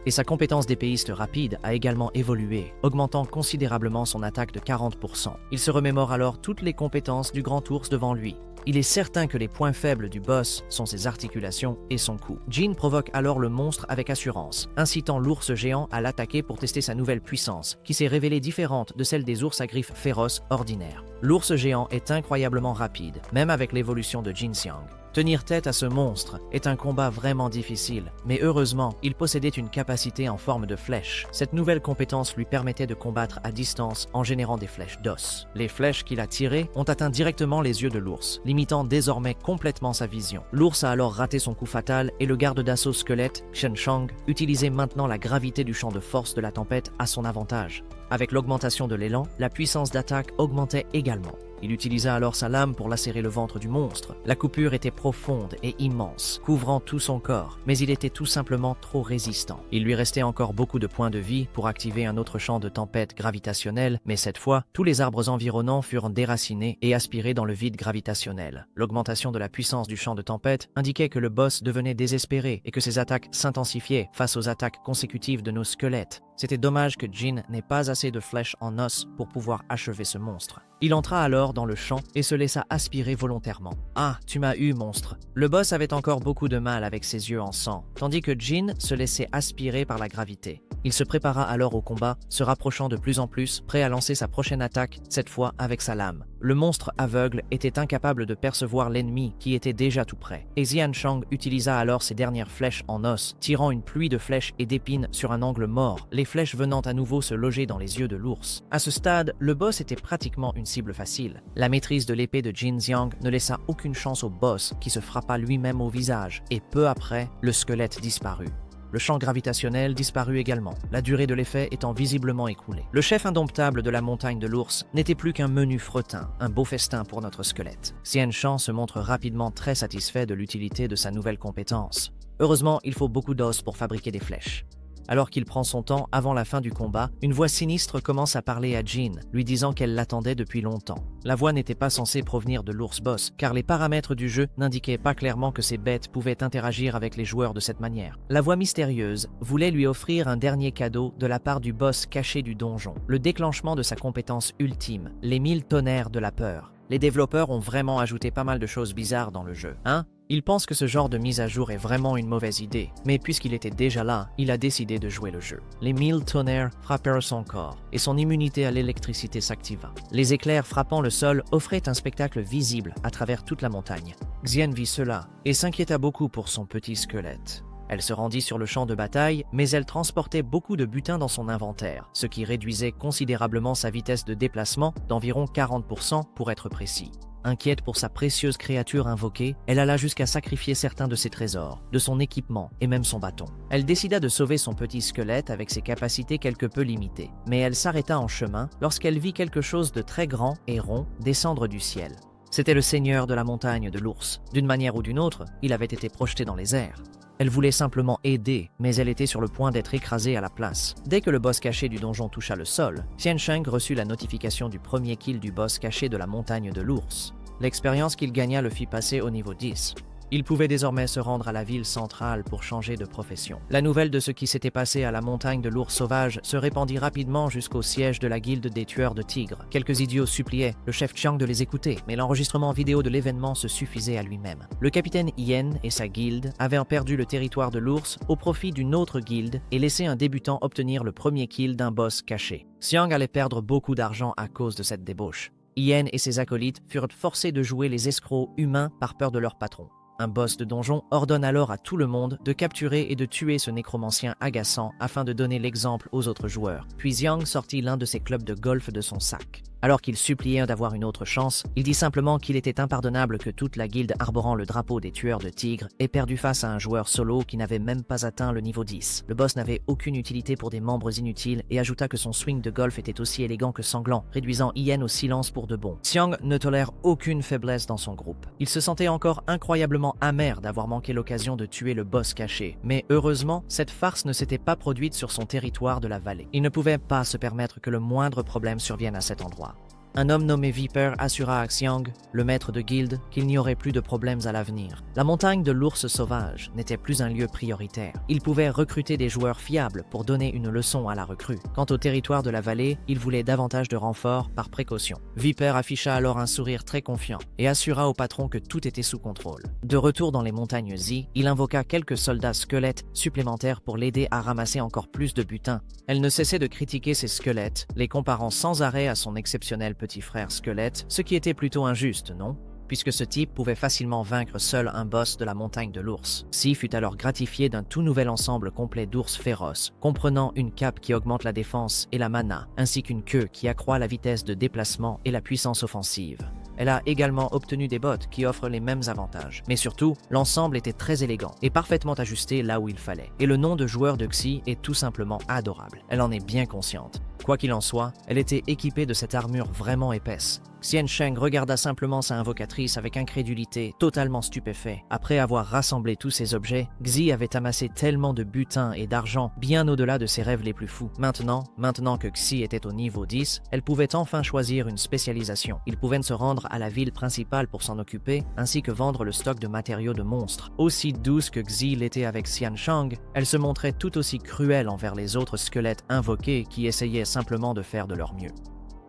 et sa compétence d'épéiste rapide a également évolué, augmentant considérablement son attaque de 40%. Il se remémore alors toutes les compétences du grand ours devant lui. Il est certain que les points faibles du boss sont ses articulations et son cou. Jin provoque alors le monstre avec assurance, incitant l'ours géant à l'attaquer pour tester sa nouvelle puissance, qui s'est révélée différente de celle des ours à griffes féroces ordinaires. L'ours géant est incroyablement rapide, même avec l'évolution de Jin Xiang. Tenir tête à ce monstre est un combat vraiment difficile, mais heureusement, il possédait une capacité en forme de flèche. Cette nouvelle compétence lui permettait de combattre à distance en générant des flèches d'os. Les flèches qu'il a tirées ont atteint directement les yeux de l'ours, limitant désormais complètement sa vision. L'ours a alors raté son coup fatal et le garde d'assaut squelette, Shen Shang, utilisait maintenant la gravité du champ de force de la tempête à son avantage. Avec l'augmentation de l'élan, la puissance d'attaque augmentait également. Il utilisa alors sa lame pour lacérer le ventre du monstre. La coupure était profonde et immense, couvrant tout son corps, mais il était tout simplement trop résistant. Il lui restait encore beaucoup de points de vie pour activer un autre champ de tempête gravitationnelle, mais cette fois, tous les arbres environnants furent déracinés et aspirés dans le vide gravitationnel. L'augmentation de la puissance du champ de tempête indiquait que le boss devenait désespéré et que ses attaques s'intensifiaient face aux attaques consécutives de nos squelettes. C'était dommage que Jin n'ait pas assez de flèches en os pour pouvoir achever ce monstre. Il entra alors dans le champ et se laissa aspirer volontairement. « Ah, tu m'as eu, monstre !» Le boss avait encore beaucoup de mal avec ses yeux en sang, tandis que Jin se laissait aspirer par la gravité. Il se prépara alors au combat, se rapprochant de plus en plus, prêt à lancer sa prochaine attaque, cette fois avec sa lame. Le monstre aveugle était incapable de percevoir l'ennemi qui était déjà tout près. Et Xian Shang utilisa alors ses dernières flèches en os, tirant une pluie de flèches et d'épines sur un angle mort, les flèches venant à nouveau se loger dans les yeux de l'ours. À ce stade, le boss était pratiquement une cible facile. La maîtrise de l'épée de Jin Xiang ne laissa aucune chance au boss qui se frappa lui-même au visage, et peu après, le squelette disparut. Le champ gravitationnel disparut également, la durée de l'effet étant visiblement écoulée. Le chef indomptable de la montagne de l'ours n'était plus qu'un menu fretin, un beau festin pour notre squelette. Xian Shan se montre rapidement très satisfait de l'utilité de sa nouvelle compétence. Heureusement, il faut beaucoup d'os pour fabriquer des flèches. Alors qu'il prend son temps avant la fin du combat, une voix sinistre commence à parler à Jin, lui disant qu'elle l'attendait depuis longtemps. La voix n'était pas censée provenir de l'ours boss, car les paramètres du jeu n'indiquaient pas clairement que ces bêtes pouvaient interagir avec les joueurs de cette manière. La voix mystérieuse voulait lui offrir un dernier cadeau de la part du boss caché du donjon, le déclenchement de sa compétence ultime, les 1000 tonnerres de la peur. Les développeurs ont vraiment ajouté pas mal de choses bizarres dans le jeu, hein? Il pense que ce genre de mise à jour est vraiment une mauvaise idée, mais puisqu'il était déjà là, il a décidé de jouer le jeu. Les 1000 tonnerres frappèrent son corps, et son immunité à l'électricité s'activa. Les éclairs frappant le sol offraient un spectacle visible à travers toute la montagne. Xian vit cela, et s'inquiéta beaucoup pour son petit squelette. Elle se rendit sur le champ de bataille, mais elle transportait beaucoup de butin dans son inventaire, ce qui réduisait considérablement sa vitesse de déplacement d'environ 40% pour être précis. Inquiète pour sa précieuse créature invoquée, elle alla jusqu'à sacrifier certains de ses trésors, de son équipement et même son bâton. Elle décida de sauver son petit squelette avec ses capacités quelque peu limitées, mais elle s'arrêta en chemin lorsqu'elle vit quelque chose de très grand et rond descendre du ciel. C'était le seigneur de la montagne de l'ours. D'une manière ou d'une autre, il avait été projeté dans les airs. Elle voulait simplement aider, mais elle était sur le point d'être écrasée à la place. Dès que le boss caché du donjon toucha le sol, Xiansheng reçut la notification du premier kill du boss caché de la montagne de l'ours. L'expérience qu'il gagna le fit passer au niveau 10. Il pouvait désormais se rendre à la ville centrale pour changer de profession. La nouvelle de ce qui s'était passé à la montagne de l'ours sauvage se répandit rapidement jusqu'au siège de la guilde des tueurs de tigres. Quelques idiots suppliaient le chef Chiang de les écouter, mais l'enregistrement vidéo de l'événement se suffisait à lui-même. Le capitaine Yen et sa guilde avaient perdu le territoire de l'ours au profit d'une autre guilde et laissé un débutant obtenir le premier kill d'un boss caché. Xiang allait perdre beaucoup d'argent à cause de cette débauche. Yen et ses acolytes furent forcés de jouer les escrocs humains par peur de leur patron. Un boss de donjon ordonne alors à tout le monde de capturer et de tuer ce nécromancien agaçant afin de donner l'exemple aux autres joueurs. Puis Xiang sortit l'un de ses clubs de golf de son sac. Alors qu'il suppliait d'avoir une autre chance, il dit simplement qu'il était impardonnable que toute la guilde arborant le drapeau des tueurs de tigres ait perdu face à un joueur solo qui n'avait même pas atteint le niveau 10. Le boss n'avait aucune utilité pour des membres inutiles et ajouta que son swing de golf était aussi élégant que sanglant, réduisant Yen au silence pour de bon. Xiang ne tolère aucune faiblesse dans son groupe. Il se sentait encore incroyablement amer d'avoir manqué l'occasion de tuer le boss caché, mais heureusement, cette farce ne s'était pas produite sur son territoire de la vallée. Il ne pouvait pas se permettre que le moindre problème survienne à cet endroit. Un homme nommé Viper assura à Xiang, le maître de guilde, qu'il n'y aurait plus de problèmes à l'avenir. La montagne de l'ours sauvage n'était plus un lieu prioritaire. Il pouvait recruter des joueurs fiables pour donner une leçon à la recrue. Quant au territoire de la vallée, il voulait davantage de renforts par précaution. Viper afficha alors un sourire très confiant et assura au patron que tout était sous contrôle. De retour dans les montagnes Zi, il invoqua quelques soldats squelettes supplémentaires pour l'aider à ramasser encore plus de butin. Elle ne cessait de critiquer ces squelettes, les comparant sans arrêt à son exceptionnel petit frère squelette, ce qui était plutôt injuste, non? Puisque ce type pouvait facilement vaincre seul un boss de la montagne de l'ours. Si fut alors gratifié d'un tout nouvel ensemble complet d'ours féroces, comprenant une cape qui augmente la défense et la mana, ainsi qu'une queue qui accroît la vitesse de déplacement et la puissance offensive. Elle a également obtenu des bottes qui offrent les mêmes avantages. Mais surtout, l'ensemble était très élégant et parfaitement ajusté là où il fallait. Et le nom de joueur de Xi est tout simplement adorable. Elle en est bien consciente. Quoi qu'il en soit, elle était équipée de cette armure vraiment épaisse. Xiansheng regarda simplement sa invocatrice avec incrédulité, totalement stupéfait. Après avoir rassemblé tous ces objets, Xi avait amassé tellement de butin et d'argent bien au-delà de ses rêves les plus fous. Maintenant que Xi était au niveau 10, elle pouvait enfin choisir une spécialisation. Il pouvait se rendre à la ville principale pour s'en occuper, ainsi que vendre le stock de matériaux de monstres. Aussi douce que Xi l'était avec Xiansheng, elle se montrait tout aussi cruelle envers les autres squelettes invoqués qui essayaient simplement de faire de leur mieux.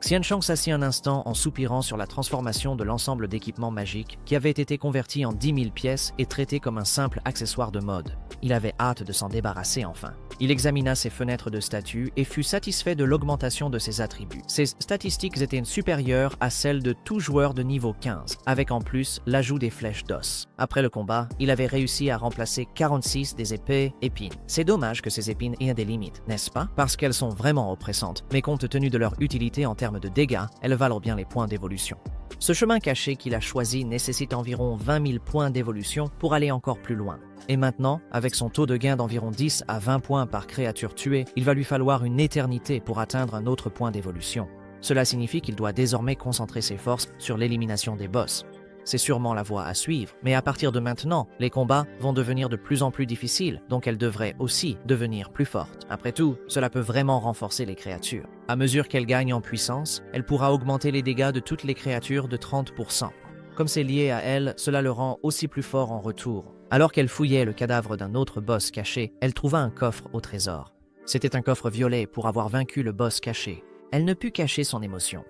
Xiansheng s'assit un instant en soupirant sur la transformation de l'ensemble d'équipements magiques qui avait été converti en 10 000 pièces et traité comme un simple accessoire de mode. Il avait hâte de s'en débarrasser enfin. Il examina ses fenêtres de statut et fut satisfait de l'augmentation de ses attributs. Ses statistiques étaient supérieures à celles de tout joueur de niveau 15, avec en plus l'ajout des flèches d'os. Après le combat, il avait réussi à remplacer 46 des épées épines. C'est dommage que ces épines aient des limites, n'est-ce pas? Parce qu'elles sont vraiment oppressantes, mais compte tenu de leur utilité en termes de dégâts, elles valent bien les points d'évolution. Ce chemin caché qu'il a choisi nécessite environ 20 000 points d'évolution pour aller encore plus loin. Et maintenant, avec son taux de gain d'environ 10 à 20 points par créature tuée, il va lui falloir une éternité pour atteindre un autre point d'évolution. Cela signifie qu'il doit désormais concentrer ses forces sur l'élimination des boss. C'est sûrement la voie à suivre, mais à partir de maintenant, les combats vont devenir de plus en plus difficiles, donc elle devrait aussi devenir plus forte. Après tout, cela peut vraiment renforcer les créatures. À mesure qu'elle gagne en puissance, elle pourra augmenter les dégâts de toutes les créatures de 30%. Comme c'est lié à elle, cela le rend aussi plus fort en retour. Alors qu'elle fouillait le cadavre d'un autre boss caché, elle trouva un coffre au trésor. C'était un coffre violet pour avoir vaincu le boss caché. Elle ne put cacher son émotion.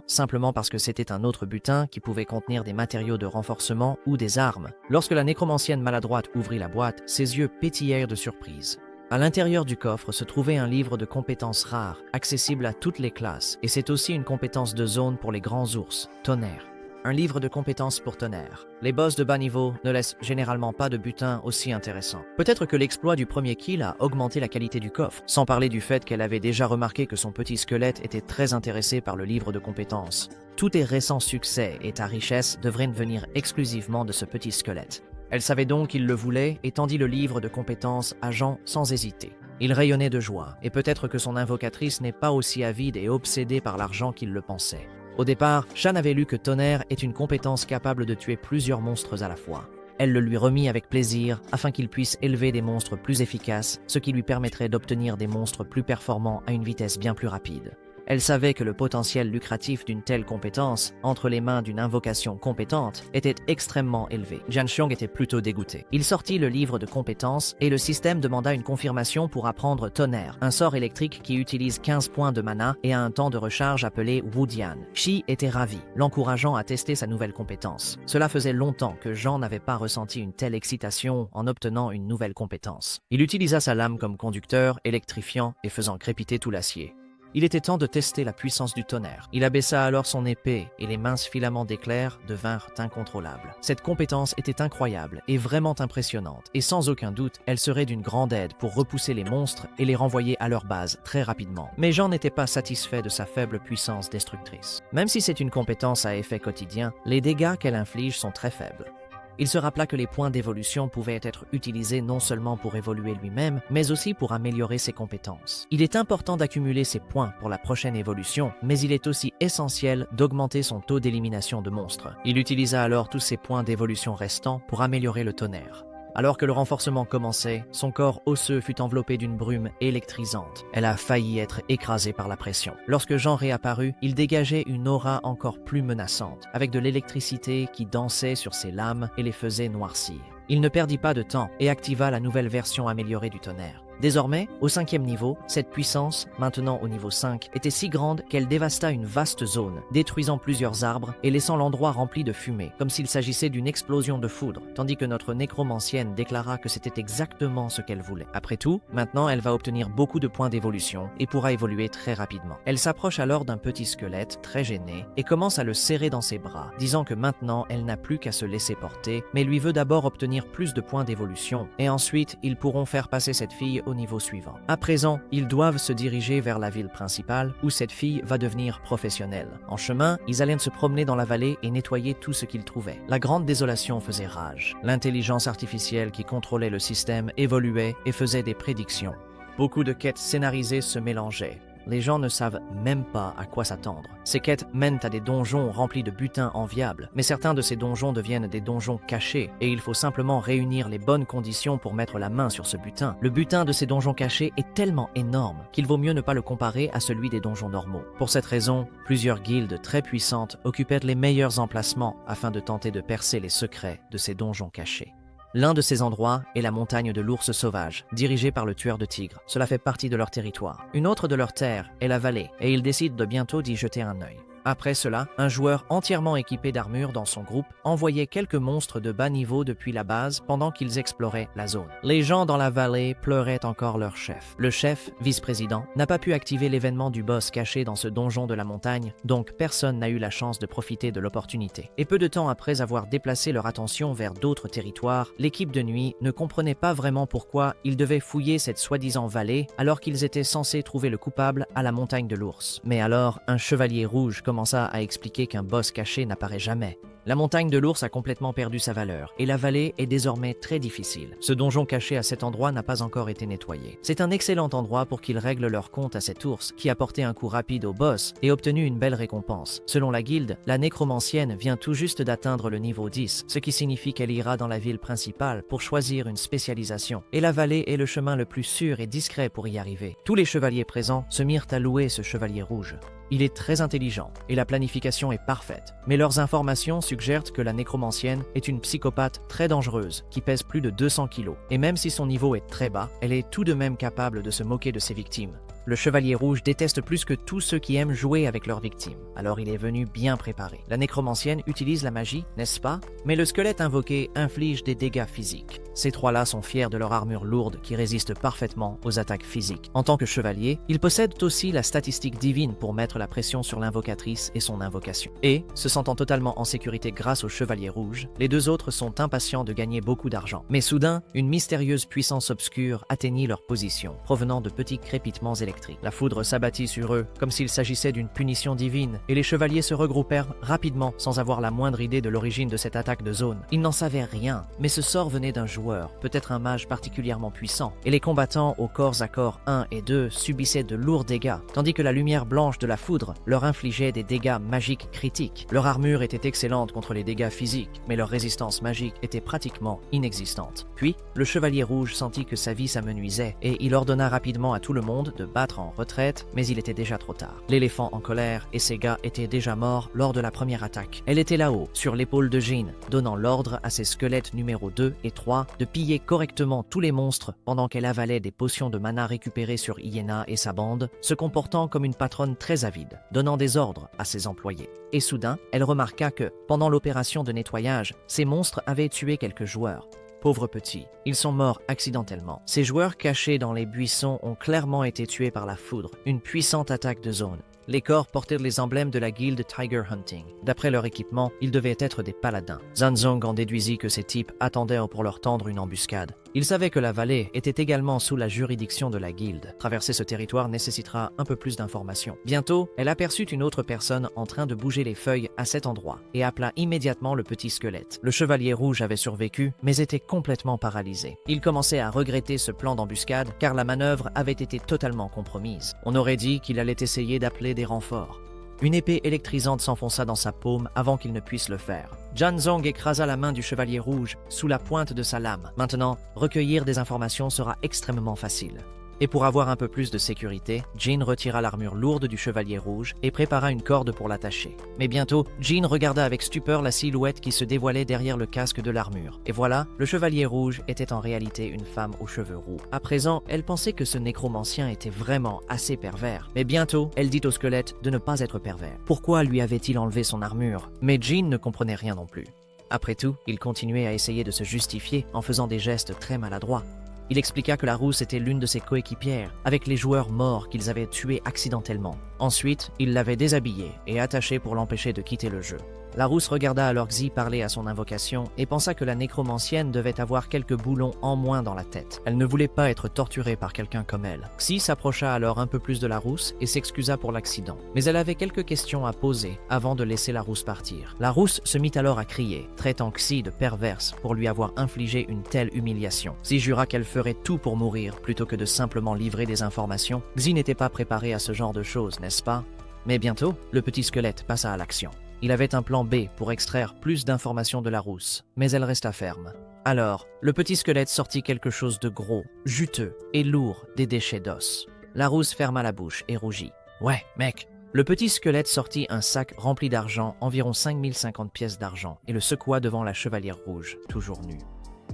Simplement parce que c'était un autre butin qui pouvait contenir des matériaux de renforcement ou des armes. Lorsque la nécromancienne maladroite ouvrit la boîte, ses yeux pétillèrent de surprise. À l'intérieur du coffre se trouvait un livre de compétences rares, accessible à toutes les classes, et c'est aussi une compétence de zone pour les grands ours, tonnerre. Un livre de compétences pour tonnerre. Les boss de bas niveau ne laissent généralement pas de butin aussi intéressant. Peut-être que l'exploit du premier kill a augmenté la qualité du coffre, sans parler du fait qu'elle avait déjà remarqué que son petit squelette était très intéressé par le livre de compétences. Tous tes récents succès et ta richesse devraient venir exclusivement de ce petit squelette. Elle savait donc qu'il le voulait et tendit le livre de compétences à Jean sans hésiter. Il rayonnait de joie, et peut-être que son invocatrice n'est pas aussi avide et obsédée par l'argent qu'il le pensait. Au départ, Shan avait lu que Tonnerre est une compétence capable de tuer plusieurs monstres à la fois. Elle le lui remit avec plaisir afin qu'il puisse élever des monstres plus efficaces, ce qui lui permettrait d'obtenir des monstres plus performants à une vitesse bien plus rapide. Elle savait que le potentiel lucratif d'une telle compétence, entre les mains d'une invocation compétente, était extrêmement élevé. Jian Xiong était plutôt dégoûté. Il sortit le livre de compétences et le système demanda une confirmation pour apprendre Tonnerre, un sort électrique qui utilise 15 points de mana et a un temps de recharge appelé Wudian. Shi était ravi, l'encourageant à tester sa nouvelle compétence. Cela faisait longtemps que Jean n'avait pas ressenti une telle excitation en obtenant une nouvelle compétence. Il utilisa sa lame comme conducteur, électrifiant et faisant crépiter tout l'acier. Il était temps de tester la puissance du tonnerre. Il abaissa alors son épée et les minces filaments d'éclairs devinrent incontrôlables. Cette compétence était incroyable et vraiment impressionnante, et sans aucun doute, elle serait d'une grande aide pour repousser les monstres et les renvoyer à leur base très rapidement. Mais Jean n'était pas satisfait de sa faible puissance destructrice. Même si c'est une compétence à effet quotidien, les dégâts qu'elle inflige sont très faibles. Il se rappela que les points d'évolution pouvaient être utilisés non seulement pour évoluer lui-même, mais aussi pour améliorer ses compétences. Il est important d'accumuler ces points pour la prochaine évolution, mais il est aussi essentiel d'augmenter son taux d'élimination de monstres. Il utilisa alors tous ses points d'évolution restants pour améliorer le tonnerre. Alors que le renforcement commençait, son corps osseux fut enveloppé d'une brume électrisante. Elle a failli être écrasée par la pression. Lorsque Jean réapparut, il dégageait une aura encore plus menaçante, avec de l'électricité qui dansait sur ses lames et les faisait noircir. Il ne perdit pas de temps et activa la nouvelle version améliorée du tonnerre. Désormais, au 5e niveau, cette puissance, maintenant au niveau 5, était si grande qu'elle dévasta une vaste zone, détruisant plusieurs arbres et laissant l'endroit rempli de fumée, comme s'il s'agissait d'une explosion de foudre, tandis que notre nécromancienne déclara que c'était exactement ce qu'elle voulait. Après tout, maintenant elle va obtenir beaucoup de points d'évolution et pourra évoluer très rapidement. Elle s'approche alors d'un petit squelette, très gêné, et commence à le serrer dans ses bras, disant que maintenant elle n'a plus qu'à se laisser porter, mais lui veut d'abord obtenir plus de points d'évolution, et ensuite ils pourront faire passer cette fille au niveau suivant. À présent, ils doivent se diriger vers la ville principale où cette fille va devenir professionnelle. En chemin, ils allaient se promener dans la vallée et nettoyer tout ce qu'ils trouvaient. La grande désolation faisait rage. L'intelligence artificielle qui contrôlait le système évoluait et faisait des prédictions. Beaucoup de quêtes scénarisées se mélangeaient. Les gens ne savent même pas à quoi s'attendre. Ces quêtes mènent à des donjons remplis de butin enviables, mais certains de ces donjons deviennent des donjons cachés, et il faut simplement réunir les bonnes conditions pour mettre la main sur ce butin. Le butin de ces donjons cachés est tellement énorme qu'il vaut mieux ne pas le comparer à celui des donjons normaux. Pour cette raison, plusieurs guildes très puissantes occupaient les meilleurs emplacements afin de tenter de percer les secrets de ces donjons cachés. L'un de ces endroits est la montagne de l'ours sauvage, dirigée par le tueur de tigres. Cela fait partie de leur territoire. Une autre de leurs terres est la vallée, et ils décident de bientôt d'y jeter un œil. Après cela, un joueur entièrement équipé d'armure dans son groupe envoyait quelques monstres de bas niveau depuis la base pendant qu'ils exploraient la zone. Les gens dans la vallée pleuraient encore leur chef. Le chef, vice-président, n'a pas pu activer l'événement du boss caché dans ce donjon de la montagne, donc personne n'a eu la chance de profiter de l'opportunité. Et peu de temps après avoir déplacé leur attention vers d'autres territoires, l'équipe de nuit ne comprenait pas vraiment pourquoi ils devaient fouiller cette soi-disant vallée alors qu'ils étaient censés trouver le coupable à la montagne de l'ours. Mais alors, un chevalier rouge commença à expliquer qu'un boss caché n'apparaît jamais. La montagne de l'ours a complètement perdu sa valeur, et la vallée est désormais très difficile. Ce donjon caché à cet endroit n'a pas encore été nettoyé. C'est un excellent endroit pour qu'ils règlent leur compte à cet ours, qui a porté un coup rapide au boss et obtenu une belle récompense. Selon la guilde, la nécromancienne vient tout juste d'atteindre le niveau 10, ce qui signifie qu'elle ira dans la ville principale pour choisir une spécialisation. Et la vallée est le chemin le plus sûr et discret pour y arriver. Tous les chevaliers présents se mirent à louer ce chevalier rouge. Il est très intelligent et la planification est parfaite, mais leurs informations suggèrent que la nécromancienne est une psychopathe très dangereuse qui pèse plus de 200 kilos. Et même si son niveau est très bas, elle est tout de même capable de se moquer de ses victimes. le Chevalier Rouge déteste plus que tous ceux qui aiment jouer avec leurs victimes, alors il est venu bien préparé. La nécromancienne utilise la magie, n'est-ce pas? Mais le squelette invoqué inflige des dégâts physiques. Ces trois-là sont fiers de leur armure lourde qui résiste parfaitement aux attaques physiques. En tant que chevalier, ils possèdent aussi la statistique divine pour mettre la pression sur l'invocatrice et son invocation. Et, se sentant totalement en sécurité grâce au Chevalier Rouge, les deux autres sont impatients de gagner beaucoup d'argent. Mais soudain, une mystérieuse puissance obscure atteignit leur position, provenant de petits crépitements électriques. La foudre s'abattit sur eux, comme s'il s'agissait d'une punition divine, et les chevaliers se regroupèrent rapidement sans avoir la moindre idée de l'origine de cette attaque de zone. Ils n'en savaient rien, mais ce sort venait d'un joueur, peut-être un mage particulièrement puissant, et les combattants au corps à corps 1 et 2 subissaient de lourds dégâts, tandis que la lumière blanche de la foudre leur infligeait des dégâts magiques critiques. Leur armure était excellente contre les dégâts physiques, mais leur résistance magique était pratiquement inexistante. Puis, le Chevalier Rouge sentit que sa vie s'amenuisait, et il ordonna rapidement à tout le monde de battre en retraite, mais il était déjà trop tard. L'éléphant en colère et ses gars étaient déjà morts lors de la première attaque. Elle était là-haut, sur l'épaule de Jean, donnant l'ordre à ses squelettes numéro 2 et 3 de piller correctement tous les monstres pendant qu'elle avalait des potions de mana récupérées sur Iéna et sa bande, se comportant comme une patronne très avide, donnant des ordres à ses employés. Et soudain, elle remarqua que, pendant l'opération de nettoyage, ces monstres avaient tué quelques joueurs. Pauvres petits, ils sont morts accidentellement. Ces joueurs cachés dans les buissons ont clairement été tués par la foudre, une puissante attaque de zone. Les corps portaient les emblèmes de la guilde Tiger Hunting. D'après leur équipement, ils devaient être des paladins. Zanzong en déduisit que ces types attendaient pour leur tendre une embuscade. Ils savaient que la vallée était également sous la juridiction de la guilde. Traverser ce territoire nécessitera un peu plus d'informations. Bientôt, elle aperçut une autre personne en train de bouger les feuilles à cet endroit et appela immédiatement le petit squelette. Le Chevalier Rouge avait survécu, mais était complètement paralysé. Il commençait à regretter ce plan d'embuscade car la manœuvre avait été totalement compromise. On aurait dit qu'il allait essayer d'appeler des renforts. Une épée électrisante s'enfonça dans sa paume avant qu'il ne puisse le faire. Janzong écrasa la main du Chevalier Rouge sous la pointe de sa lame. Maintenant, recueillir des informations sera extrêmement facile. Et pour avoir un peu plus de sécurité, Jean retira l'armure lourde du Chevalier Rouge et prépara une corde pour l'attacher. Mais bientôt, Jean regarda avec stupeur la silhouette qui se dévoilait derrière le casque de l'armure. Et voilà, le Chevalier Rouge était en réalité une femme aux cheveux roux. À présent, elle pensait que ce nécromancien était vraiment assez pervers. Mais bientôt, elle dit au squelette de ne pas être pervers. Pourquoi lui avait-il enlevé son armure? Mais Jean ne comprenait rien non plus. Après tout, il continuait à essayer de se justifier en faisant des gestes très maladroits. Il expliqua que la rousse était l'une de ses coéquipières, avec les joueurs morts qu'ils avaient tués accidentellement. Ensuite, il l'avait déshabillée et attachée pour l'empêcher de quitter le jeu. La rousse regarda alors Xi parler à son invocation et pensa que la nécromancienne devait avoir quelques boulons en moins dans la tête. Elle ne voulait pas être torturée par quelqu'un comme elle. Xi s'approcha alors un peu plus de la rousse et s'excusa pour l'accident. Mais elle avait quelques questions à poser avant de laisser la rousse partir. La rousse se mit alors à crier, traitant Xi de perverse pour lui avoir infligé une telle humiliation. Xi jura qu'elle ferait tout pour mourir plutôt que de simplement livrer des informations. Xi n'était pas préparé à ce genre de choses, n'est-ce pas? Mais bientôt, le petit squelette passa à l'action. Il avait un plan B pour extraire plus d'informations de la rousse, mais elle resta ferme. Alors, le petit squelette sortit quelque chose de gros, juteux et lourd, des déchets d'os. La rousse ferma la bouche et rougit. « Ouais, mec !» Le petit squelette sortit un sac rempli d'argent, environ 5050 pièces d'argent, et le secoua devant la chevalière rouge, toujours nue.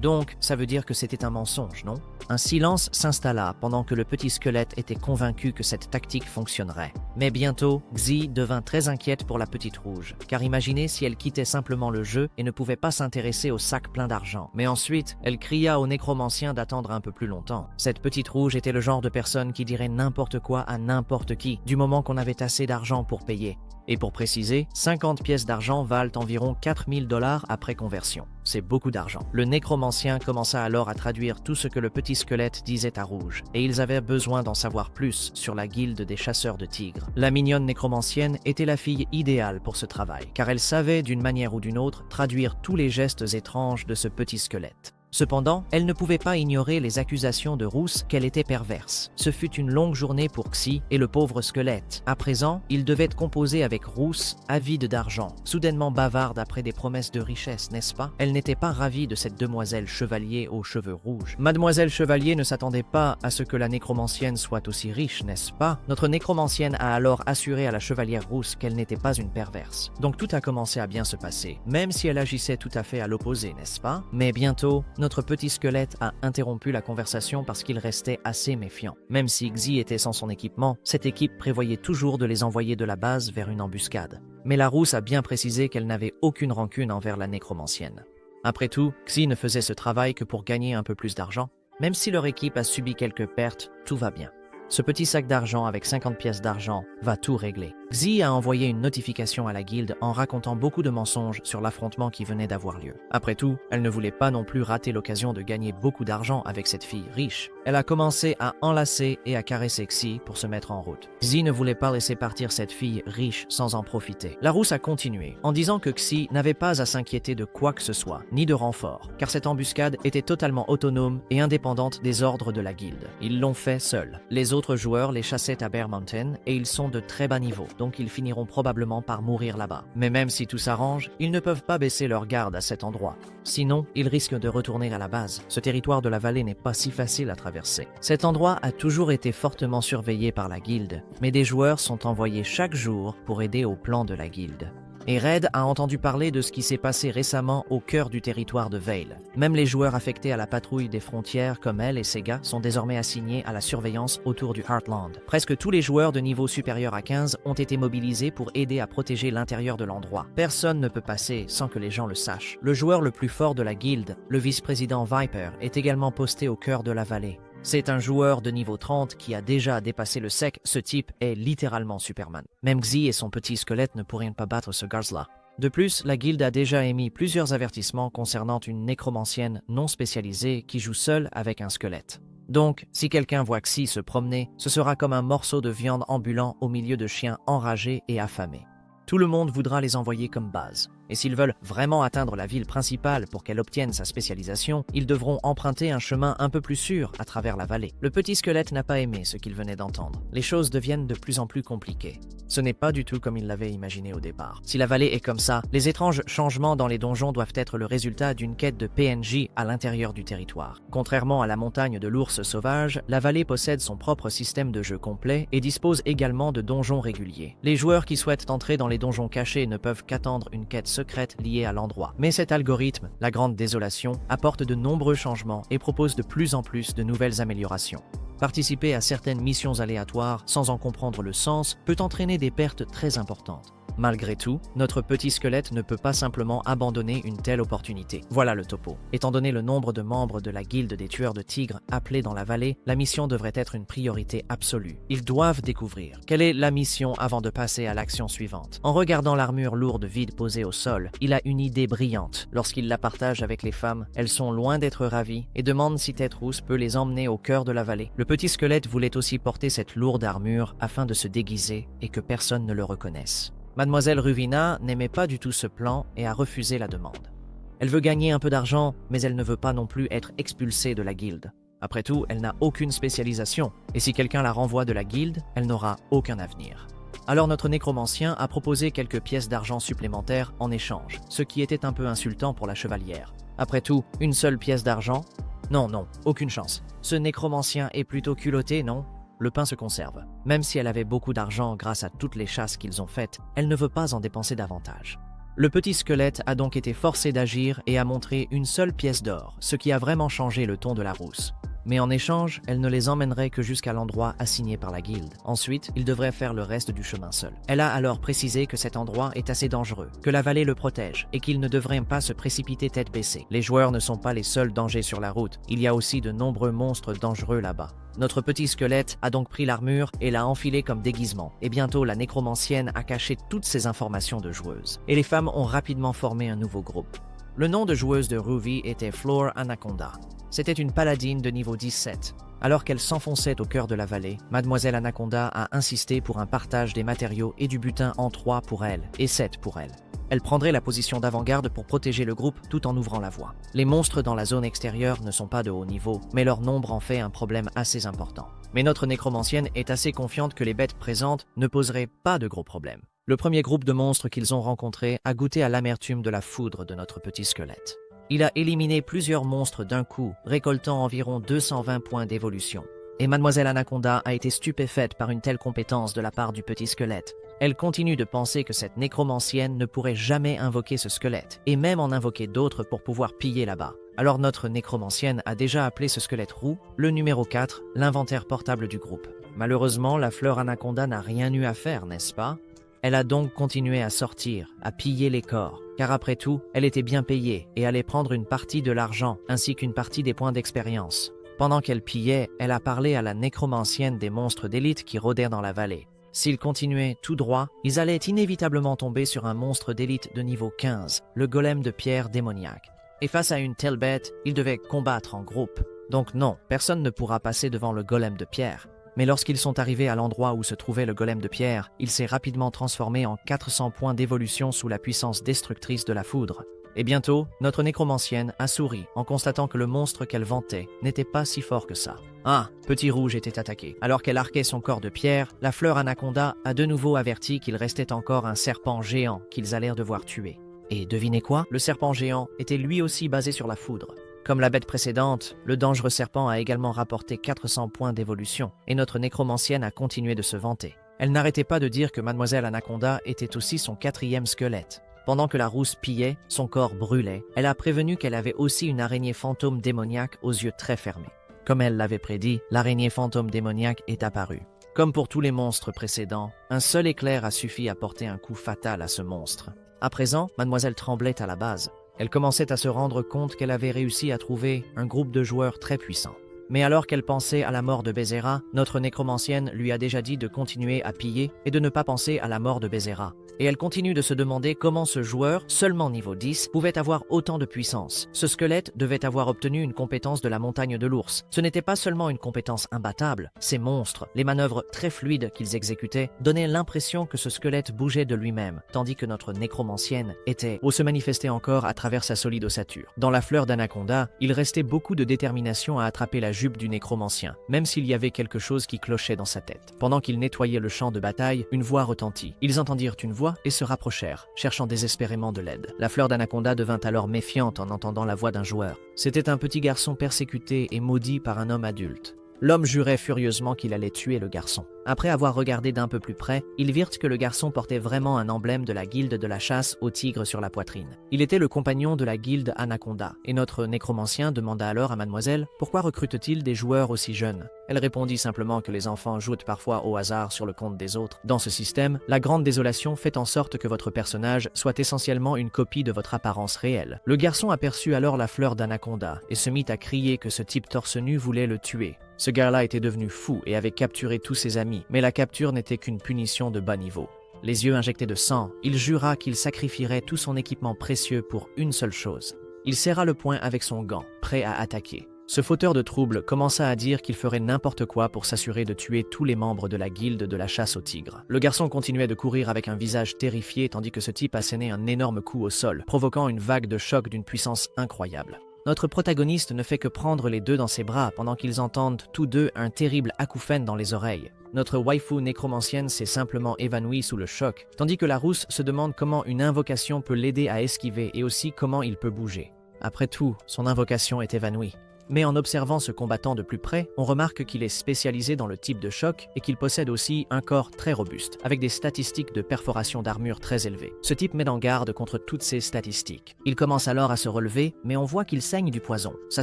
Donc, ça veut dire que c'était un mensonge, non? Un silence s'installa pendant que le petit squelette était convaincu que cette tactique fonctionnerait. Mais bientôt, Xi devint très inquiète pour la petite rouge, car imaginez si elle quittait simplement le jeu et ne pouvait pas s'intéresser au sac plein d'argent. Mais ensuite, elle cria au nécromancien d'attendre un peu plus longtemps. Cette petite rouge était le genre de personne qui dirait n'importe quoi à n'importe qui, du moment qu'on avait assez d'argent pour payer. Et pour préciser, 50 pièces d'argent valent environ 4000 $ après conversion. C'est beaucoup d'argent. Le nécromancien commença alors à traduire tout ce que le petit squelette disait à Rouge, et ils avaient besoin d'en savoir plus sur la guilde des chasseurs de tigres. La mignonne nécromancienne était la fille idéale pour ce travail, car elle savait d'une manière ou d'une autre traduire tous les gestes étranges de ce petit squelette. Cependant, elle ne pouvait pas ignorer les accusations de Rousse qu'elle était perverse. Ce fut une longue journée pour Xi et le pauvre squelette. À présent, il devait composer avec Rousse, avide d'argent, soudainement bavarde après des promesses de richesse, n'est-ce pas? Elle n'était pas ravie de cette demoiselle chevalier aux cheveux rouges. Mademoiselle Chevalier ne s'attendait pas à ce que la nécromancienne soit aussi riche, n'est-ce pas? Notre nécromancienne a alors assuré à la chevalière Rousse qu'elle n'était pas une perverse. Donc tout a commencé à bien se passer, même si elle agissait tout à fait à l'opposé, n'est-ce pas? Mais bientôt, Notre petit squelette a interrompu la conversation parce qu'il restait assez méfiant. Même si Xi était sans son équipement, cette équipe prévoyait toujours de les envoyer de la base vers une embuscade. Mais la rousse a bien précisé qu'elle n'avait aucune rancune envers la nécromancienne. Après tout, Xi ne faisait ce travail que pour gagner un peu plus d'argent. Même si leur équipe a subi quelques pertes, tout va bien. Ce petit sac d'argent avec 50 pièces d'argent va tout régler. Xi a envoyé une notification à la guilde en racontant beaucoup de mensonges sur l'affrontement qui venait d'avoir lieu. Après tout, elle ne voulait pas non plus rater l'occasion de gagner beaucoup d'argent avec cette fille riche. Elle a commencé à enlacer et à caresser Xi pour se mettre en route. Xi ne voulait pas laisser partir cette fille riche sans en profiter. La rousse a continué en disant que Xi n'avait pas à s'inquiéter de quoi que ce soit, ni de renfort, car cette embuscade était totalement autonome et indépendante des ordres de la guilde. Ils l'ont fait seuls. Les autres joueurs les chassaient à Bear Mountain et ils sont de très bas niveau, donc ils finiront probablement par mourir là-bas. Mais même si tout s'arrange, ils ne peuvent pas baisser leur garde à cet endroit. Sinon, ils risquent de retourner à la base. Ce territoire de la vallée n'est pas si facile à traverser. Cet endroit a toujours été fortement surveillé par la guilde, mais des joueurs sont envoyés chaque jour pour aider au plan de la guilde. Et Red a entendu parler de ce qui s'est passé récemment au cœur du territoire de Vale. Même les joueurs affectés à la patrouille des frontières comme elle et Sega sont désormais assignés à la surveillance autour du Heartland. Presque tous les joueurs de niveau supérieur à 15 ont été mobilisés pour aider à protéger l'intérieur de l'endroit. Personne ne peut passer sans que les gens le sachent. Le joueur le plus fort de la guilde, le vice-président Viper, est également posté au cœur de la vallée. C'est un joueur de niveau 30 qui a déjà dépassé le sec. Ce type est littéralement Superman. Même Xi et son petit squelette ne pourraient pas battre ce gars-là. De plus, la guilde a déjà émis plusieurs avertissements concernant une nécromancienne non spécialisée qui joue seule avec un squelette. Donc, si quelqu'un voit Xi se promener, ce sera comme un morceau de viande ambulant au milieu de chiens enragés et affamés. Tout le monde voudra les envoyer comme base. Et s'ils veulent vraiment atteindre la ville principale pour qu'elle obtienne sa spécialisation, ils devront emprunter un chemin un peu plus sûr à travers la vallée. Le petit squelette n'a pas aimé ce qu'il venait d'entendre. Les choses deviennent de plus en plus compliquées. Ce n'est pas du tout comme il l'avait imaginé au départ. Si la vallée est comme ça, les étranges changements dans les donjons doivent être le résultat d'une quête de PNJ à l'intérieur du territoire. Contrairement à la montagne de l'ours sauvage, la vallée possède son propre système de jeu complet et dispose également de donjons réguliers. Les joueurs qui souhaitent entrer dans les donjons cachés ne peuvent qu'attendre une quête secrète liée à l'endroit. Mais cet algorithme, la Grande Désolation, apporte de nombreux changements et propose de plus en plus de nouvelles améliorations. Participer à certaines missions aléatoires sans en comprendre le sens peut entraîner des pertes très importantes. Malgré tout, notre petit squelette ne peut pas simplement abandonner une telle opportunité. Voilà le topo. Étant donné le nombre de membres de la guilde des tueurs de tigres appelés dans la vallée, la mission devrait être une priorité absolue. Ils doivent découvrir quelle est la mission avant de passer à l'action suivante. En regardant l'armure lourde vide posée au sol, il a une idée brillante. Lorsqu'il la partage avec les femmes, elles sont loin d'être ravies et demandent si Tête Rousse peut les emmener au cœur de la vallée. Le petit squelette voulait aussi porter cette lourde armure afin de se déguiser et que personne ne le reconnaisse. Mademoiselle Ruvina n'aimait pas du tout ce plan et a refusé la demande. Elle veut gagner un peu d'argent, mais elle ne veut pas non plus être expulsée de la guilde. Après tout, elle n'a aucune spécialisation, et si quelqu'un la renvoie de la guilde, elle n'aura aucun avenir. Alors notre nécromancien a proposé quelques pièces d'argent supplémentaires en échange, ce qui était un peu insultant pour la chevalière. Après tout, une seule pièce d'argent? Non, aucune chance. Ce nécromancien est plutôt culotté, non? Le pain se conserve. Même si elle avait beaucoup d'argent grâce à toutes les chasses qu'ils ont faites, elle ne veut pas en dépenser davantage. Le petit squelette a donc été forcé d'agir et a montré une seule pièce d'or, ce qui a vraiment changé le ton de la rousse. Mais en échange, elle ne les emmènerait que jusqu'à l'endroit assigné par la guilde. Ensuite, ils devraient faire le reste du chemin seul. Elle a alors précisé que cet endroit est assez dangereux, que la vallée le protège et qu'ils ne devraient pas se précipiter tête baissée. Les joueurs ne sont pas les seuls dangers sur la route, il y a aussi de nombreux monstres dangereux là-bas. Notre petit squelette a donc pris l'armure et l'a enfilée comme déguisement. Et bientôt, la nécromancienne a caché toutes ces informations de joueuse. Et les femmes ont rapidement formé un nouveau groupe. Le nom de joueuse de Ruby était Floor Anaconda. C'était une paladine de niveau 17. Alors qu'elle s'enfonçait au cœur de la vallée, Mademoiselle Anaconda a insisté pour un partage des matériaux et du butin en 3 pour elle et 7 pour elle. Elle prendrait la position d'avant-garde pour protéger le groupe tout en ouvrant la voie. Les monstres dans la zone extérieure ne sont pas de haut niveau, mais leur nombre en fait un problème assez important. Mais notre nécromancienne est assez confiante que les bêtes présentes ne poseraient pas de gros problèmes. Le premier groupe de monstres qu'ils ont rencontré a goûté à l'amertume de la foudre de notre petit squelette. Il a éliminé plusieurs monstres d'un coup, récoltant environ 220 points d'évolution. Et Mademoiselle Anaconda a été stupéfaite par une telle compétence de la part du petit squelette. Elle continue de penser que cette nécromancienne ne pourrait jamais invoquer ce squelette, et même en invoquer d'autres pour pouvoir piller là-bas. Alors notre nécromancienne a déjà appelé ce squelette roux le numéro 4, l'inventaire portable du groupe. Malheureusement, la fleur anaconda n'a rien eu à faire, n'est-ce pas? Elle a donc continué à sortir, à piller les corps, car après tout, elle était bien payée et allait prendre une partie de l'argent ainsi qu'une partie des points d'expérience. Pendant qu'elle pillait, elle a parlé à la nécromancienne des monstres d'élite qui rôdèrent dans la vallée. S'ils continuaient tout droit, ils allaient inévitablement tomber sur un monstre d'élite de niveau 15, le golem de pierre démoniaque. Et face à une telle bête, ils devaient combattre en groupe. Donc non, personne ne pourra passer devant le golem de pierre. Mais lorsqu'ils sont arrivés à l'endroit où se trouvait le golem de pierre, il s'est rapidement transformé en 400 points d'évolution sous la puissance destructrice de la foudre. Et bientôt, notre nécromancienne a souri en constatant que le monstre qu'elle vantait n'était pas si fort que ça. Ah, Petit Rouge était attaqué. Alors qu'elle arquait son corps de pierre, la fleur anaconda a de nouveau averti qu'il restait encore un serpent géant qu'ils allèrent devoir tuer. Et devinez quoi? Le serpent géant était lui aussi basé sur la foudre. Comme la bête précédente, le dangereux serpent a également rapporté 400 points d'évolution, et notre nécromancienne a continué de se vanter. Elle n'arrêtait pas de dire que Mademoiselle Anaconda était aussi son 4e squelette. Pendant que la rousse pillait, son corps brûlait, elle a prévenu qu'elle avait aussi une araignée fantôme démoniaque aux yeux très fermés. Comme elle l'avait prédit, l'araignée fantôme démoniaque est apparue. Comme pour tous les monstres précédents, un seul éclair a suffi à porter un coup fatal à ce monstre. À présent, Mademoiselle tremblait à la base. Elle commençait à se rendre compte qu'elle avait réussi à trouver un groupe de joueurs très puissants. Mais alors qu'elle pensait à la mort de Bézéra, notre nécromancienne lui a déjà dit de continuer à piller et de ne pas penser à la mort de Bézéra. Et elle continue de se demander comment ce joueur, seulement niveau 10, pouvait avoir autant de puissance. Ce squelette devait avoir obtenu une compétence de la montagne de l'ours. Ce n'était pas seulement une compétence imbattable, ces monstres, les manœuvres très fluides qu'ils exécutaient, donnaient l'impression que ce squelette bougeait de lui-même, tandis que notre nécromancienne se manifestait encore à travers sa solide ossature. Dans la fleur d'Anaconda, il restait beaucoup de détermination à attraper la jupe du nécromancien, même s'il y avait quelque chose qui clochait dans sa tête. Pendant qu'ils nettoyaient le champ de bataille, une voix retentit. Ils entendirent une voix et se rapprochèrent, cherchant désespérément de l'aide. La fleur d'Anaconda devint alors méfiante en entendant la voix d'un joueur. C'était un petit garçon persécuté et maudit par un homme adulte. L'homme jurait furieusement qu'il allait tuer le garçon. Après avoir regardé d'un peu plus près, ils virent que le garçon portait vraiment un emblème de la guilde de la chasse au tigre sur la poitrine. Il était le compagnon de la guilde Anaconda, et notre nécromancien demanda alors à mademoiselle « Pourquoi recrute-t-il des joueurs aussi jeunes ?» Elle répondit simplement que les enfants jouent parfois au hasard sur le compte des autres. Dans ce système, la grande désolation fait en sorte que votre personnage soit essentiellement une copie de votre apparence réelle. Le garçon aperçut alors la fleur d'Anaconda et se mit à crier que ce type torse nu voulait le tuer. Ce gars-là était devenu fou et avait capturé tous ses amis, mais la capture n'était qu'une punition de bas niveau. Les yeux injectés de sang, il jura qu'il sacrifierait tout son équipement précieux pour une seule chose. Il serra le poing avec son gant, prêt à attaquer. Ce fauteur de troubles commença à dire qu'il ferait n'importe quoi pour s'assurer de tuer tous les membres de la guilde de la chasse au tigre. Le garçon continuait de courir avec un visage terrifié tandis que ce type assénait un énorme coup au sol, provoquant une vague de choc d'une puissance incroyable. Notre protagoniste ne fait que prendre les deux dans ses bras pendant qu'ils entendent tous deux un terrible acouphène dans les oreilles. Notre waifu nécromancienne s'est simplement évanouie sous le choc, tandis que la rousse se demande comment une invocation peut l'aider à esquiver et aussi comment il peut bouger. Après tout, son invocation est évanouie. Mais en observant ce combattant de plus près, on remarque qu'il est spécialisé dans le type de choc et qu'il possède aussi un corps très robuste, avec des statistiques de perforation d'armure très élevées. Ce type met en garde contre toutes ces statistiques. Il commence alors à se relever, mais on voit qu'il saigne du poison. Sa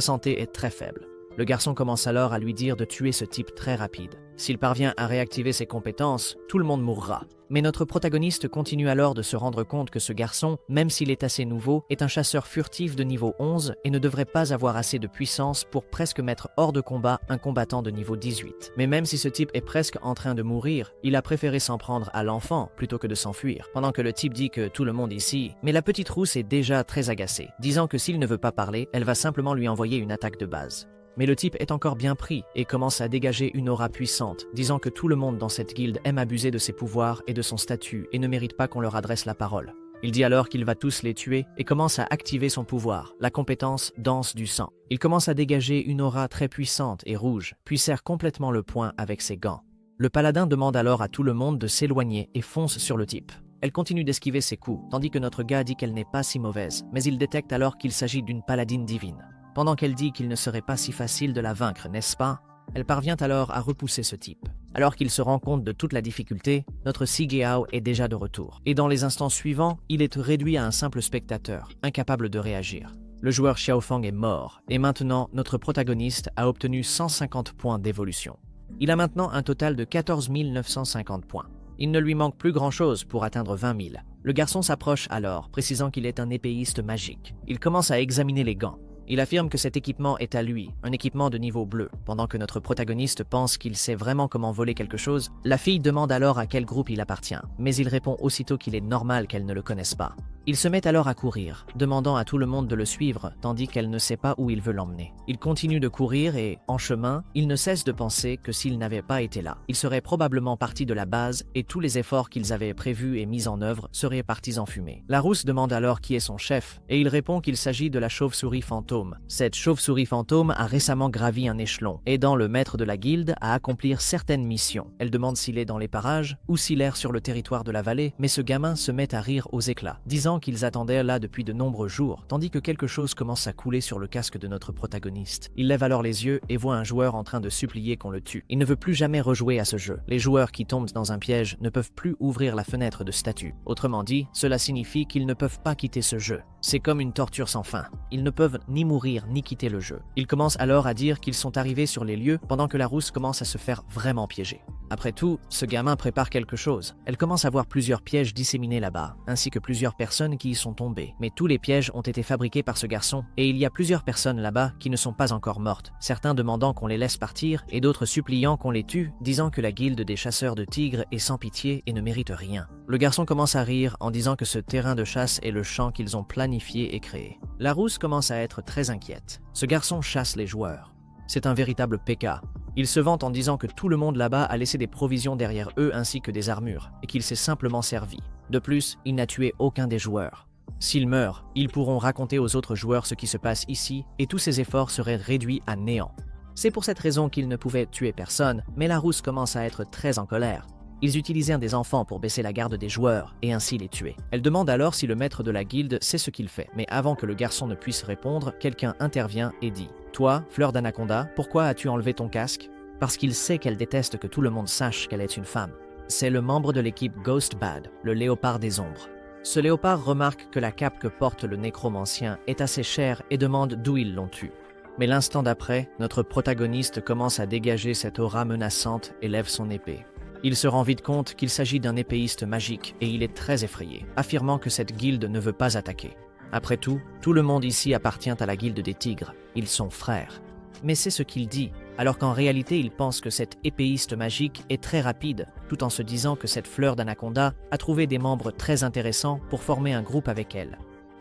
santé est très faible. Le garçon commence alors à lui dire de tuer ce type très rapide. S'il parvient à réactiver ses compétences, tout le monde mourra. Mais notre protagoniste continue alors de se rendre compte que ce garçon, même s'il est assez nouveau, est un chasseur furtif de niveau 11 et ne devrait pas avoir assez de puissance pour presque mettre hors de combat un combattant de niveau 18. Mais même si ce type est presque en train de mourir, il a préféré s'en prendre à l'enfant plutôt que de s'enfuir, pendant que le type dit que tout le monde ici... Mais la petite rousse est déjà très agacée, disant que s'il ne veut pas parler, elle va simplement lui envoyer une attaque de base. Mais le type est encore bien pris et commence à dégager une aura puissante, disant que tout le monde dans cette guilde aime abuser de ses pouvoirs et de son statut et ne mérite pas qu'on leur adresse la parole. Il dit alors qu'il va tous les tuer et commence à activer son pouvoir, la compétence danse du sang. Il commence à dégager une aura très puissante et rouge, puis serre complètement le poing avec ses gants. Le paladin demande alors à tout le monde de s'éloigner et fonce sur le type. Elle continue d'esquiver ses coups, tandis que notre gars dit qu'elle n'est pas si mauvaise, mais il détecte alors qu'il s'agit d'une paladine divine. Pendant qu'elle dit qu'il ne serait pas si facile de la vaincre, n'est-ce pas? Elle parvient alors à repousser ce type. Alors qu'il se rend compte de toute la difficulté, notre Sigeo est déjà de retour. Et dans les instants suivants, il est réduit à un simple spectateur, incapable de réagir. Le joueur Xiaofang est mort, et maintenant notre protagoniste a obtenu 150 points d'évolution. Il a maintenant un total de 14 950 points. Il ne lui manque plus grand-chose pour atteindre 20 000. Le garçon s'approche alors, précisant qu'il est un épéiste magique. Il commence à examiner les gants. Il affirme que cet équipement est à lui, un équipement de niveau bleu. Pendant que notre protagoniste pense qu'il sait vraiment comment voler quelque chose, la fille demande alors à quel groupe il appartient, mais il répond aussitôt qu'il est normal qu'elle ne le connaisse pas. Il se met alors à courir, demandant à tout le monde de le suivre, tandis qu'elle ne sait pas où il veut l'emmener. Il continue de courir et, en chemin, il ne cesse de penser que s'il n'avait pas été là, il serait probablement parti de la base et tous les efforts qu'ils avaient prévus et mis en œuvre seraient partis en fumée. La rousse demande alors qui est son chef, et il répond qu'il s'agit de la chauve-souris fantôme. Cette chauve-souris fantôme a récemment gravi un échelon, aidant le maître de la guilde à accomplir certaines missions. Elle demande s'il est dans les parages ou s'il erre sur le territoire de la vallée, mais ce gamin se met à rire aux éclats, disant qu'ils attendaient là depuis de nombreux jours, tandis que quelque chose commence à couler sur le casque de notre protagoniste. Il lève alors les yeux et voit un joueur en train de supplier qu'on le tue. Il ne veut plus jamais rejouer à ce jeu. Les joueurs qui tombent dans un piège ne peuvent plus ouvrir la fenêtre de statue. Autrement dit, cela signifie qu'ils ne peuvent pas quitter ce jeu. C'est comme une torture sans fin. Ils ne peuvent ni mourir ni quitter le jeu. Ils commencent alors à dire qu'ils sont arrivés sur les lieux pendant que la rousse commence à se faire vraiment piéger. Après tout, ce gamin prépare quelque chose. Elle commence à voir plusieurs pièges disséminés là-bas, ainsi que plusieurs personnes qui y sont tombées. Mais tous les pièges ont été fabriqués par ce garçon, et il y a plusieurs personnes là-bas qui ne sont pas encore mortes, certains demandant qu'on les laisse partir, et d'autres suppliant qu'on les tue, disant que la guilde des chasseurs de tigres est sans pitié et ne mérite rien. Le garçon commence à rire en disant que ce terrain de chasse est le champ qu'ils ont planifié et créé. La rousse commence à être très inquiète. Ce garçon chasse les joueurs. C'est un véritable PK. Il se vante en disant que tout le monde là-bas a laissé des provisions derrière eux ainsi que des armures, et qu'il s'est simplement servi. De plus, il n'a tué aucun des joueurs. S'il meurt, ils pourront raconter aux autres joueurs ce qui se passe ici, et tous ses efforts seraient réduits à néant. C'est pour cette raison qu'il ne pouvait tuer personne, mais la rousse commence à être très en colère. Ils utilisèrent des enfants pour baisser la garde des joueurs et ainsi les tuer. Elle demande alors si le maître de la guilde sait ce qu'il fait, mais avant que le garçon ne puisse répondre, quelqu'un intervient et dit « Toi, fleur d'anaconda, pourquoi as-tu enlevé ton casque ?» Parce qu'il sait qu'elle déteste que tout le monde sache qu'elle est une femme. C'est le membre de l'équipe Ghost Bad, le léopard des ombres. Ce léopard remarque que la cape que porte le nécromancien est assez chère et demande d'où ils l'ont tue. Mais l'instant d'après, notre protagoniste commence à dégager cette aura menaçante et lève son épée. Il se rend vite compte qu'il s'agit d'un épéiste magique et il est très effrayé, affirmant que cette guilde ne veut pas attaquer. Après tout le monde ici appartient à la guilde des tigres, ils sont frères. Mais c'est ce qu'il dit, alors qu'en réalité il pense que cette épéiste magique est très rapide, tout en se disant que cette fleur d'anaconda a trouvé des membres très intéressants pour former un groupe avec elle.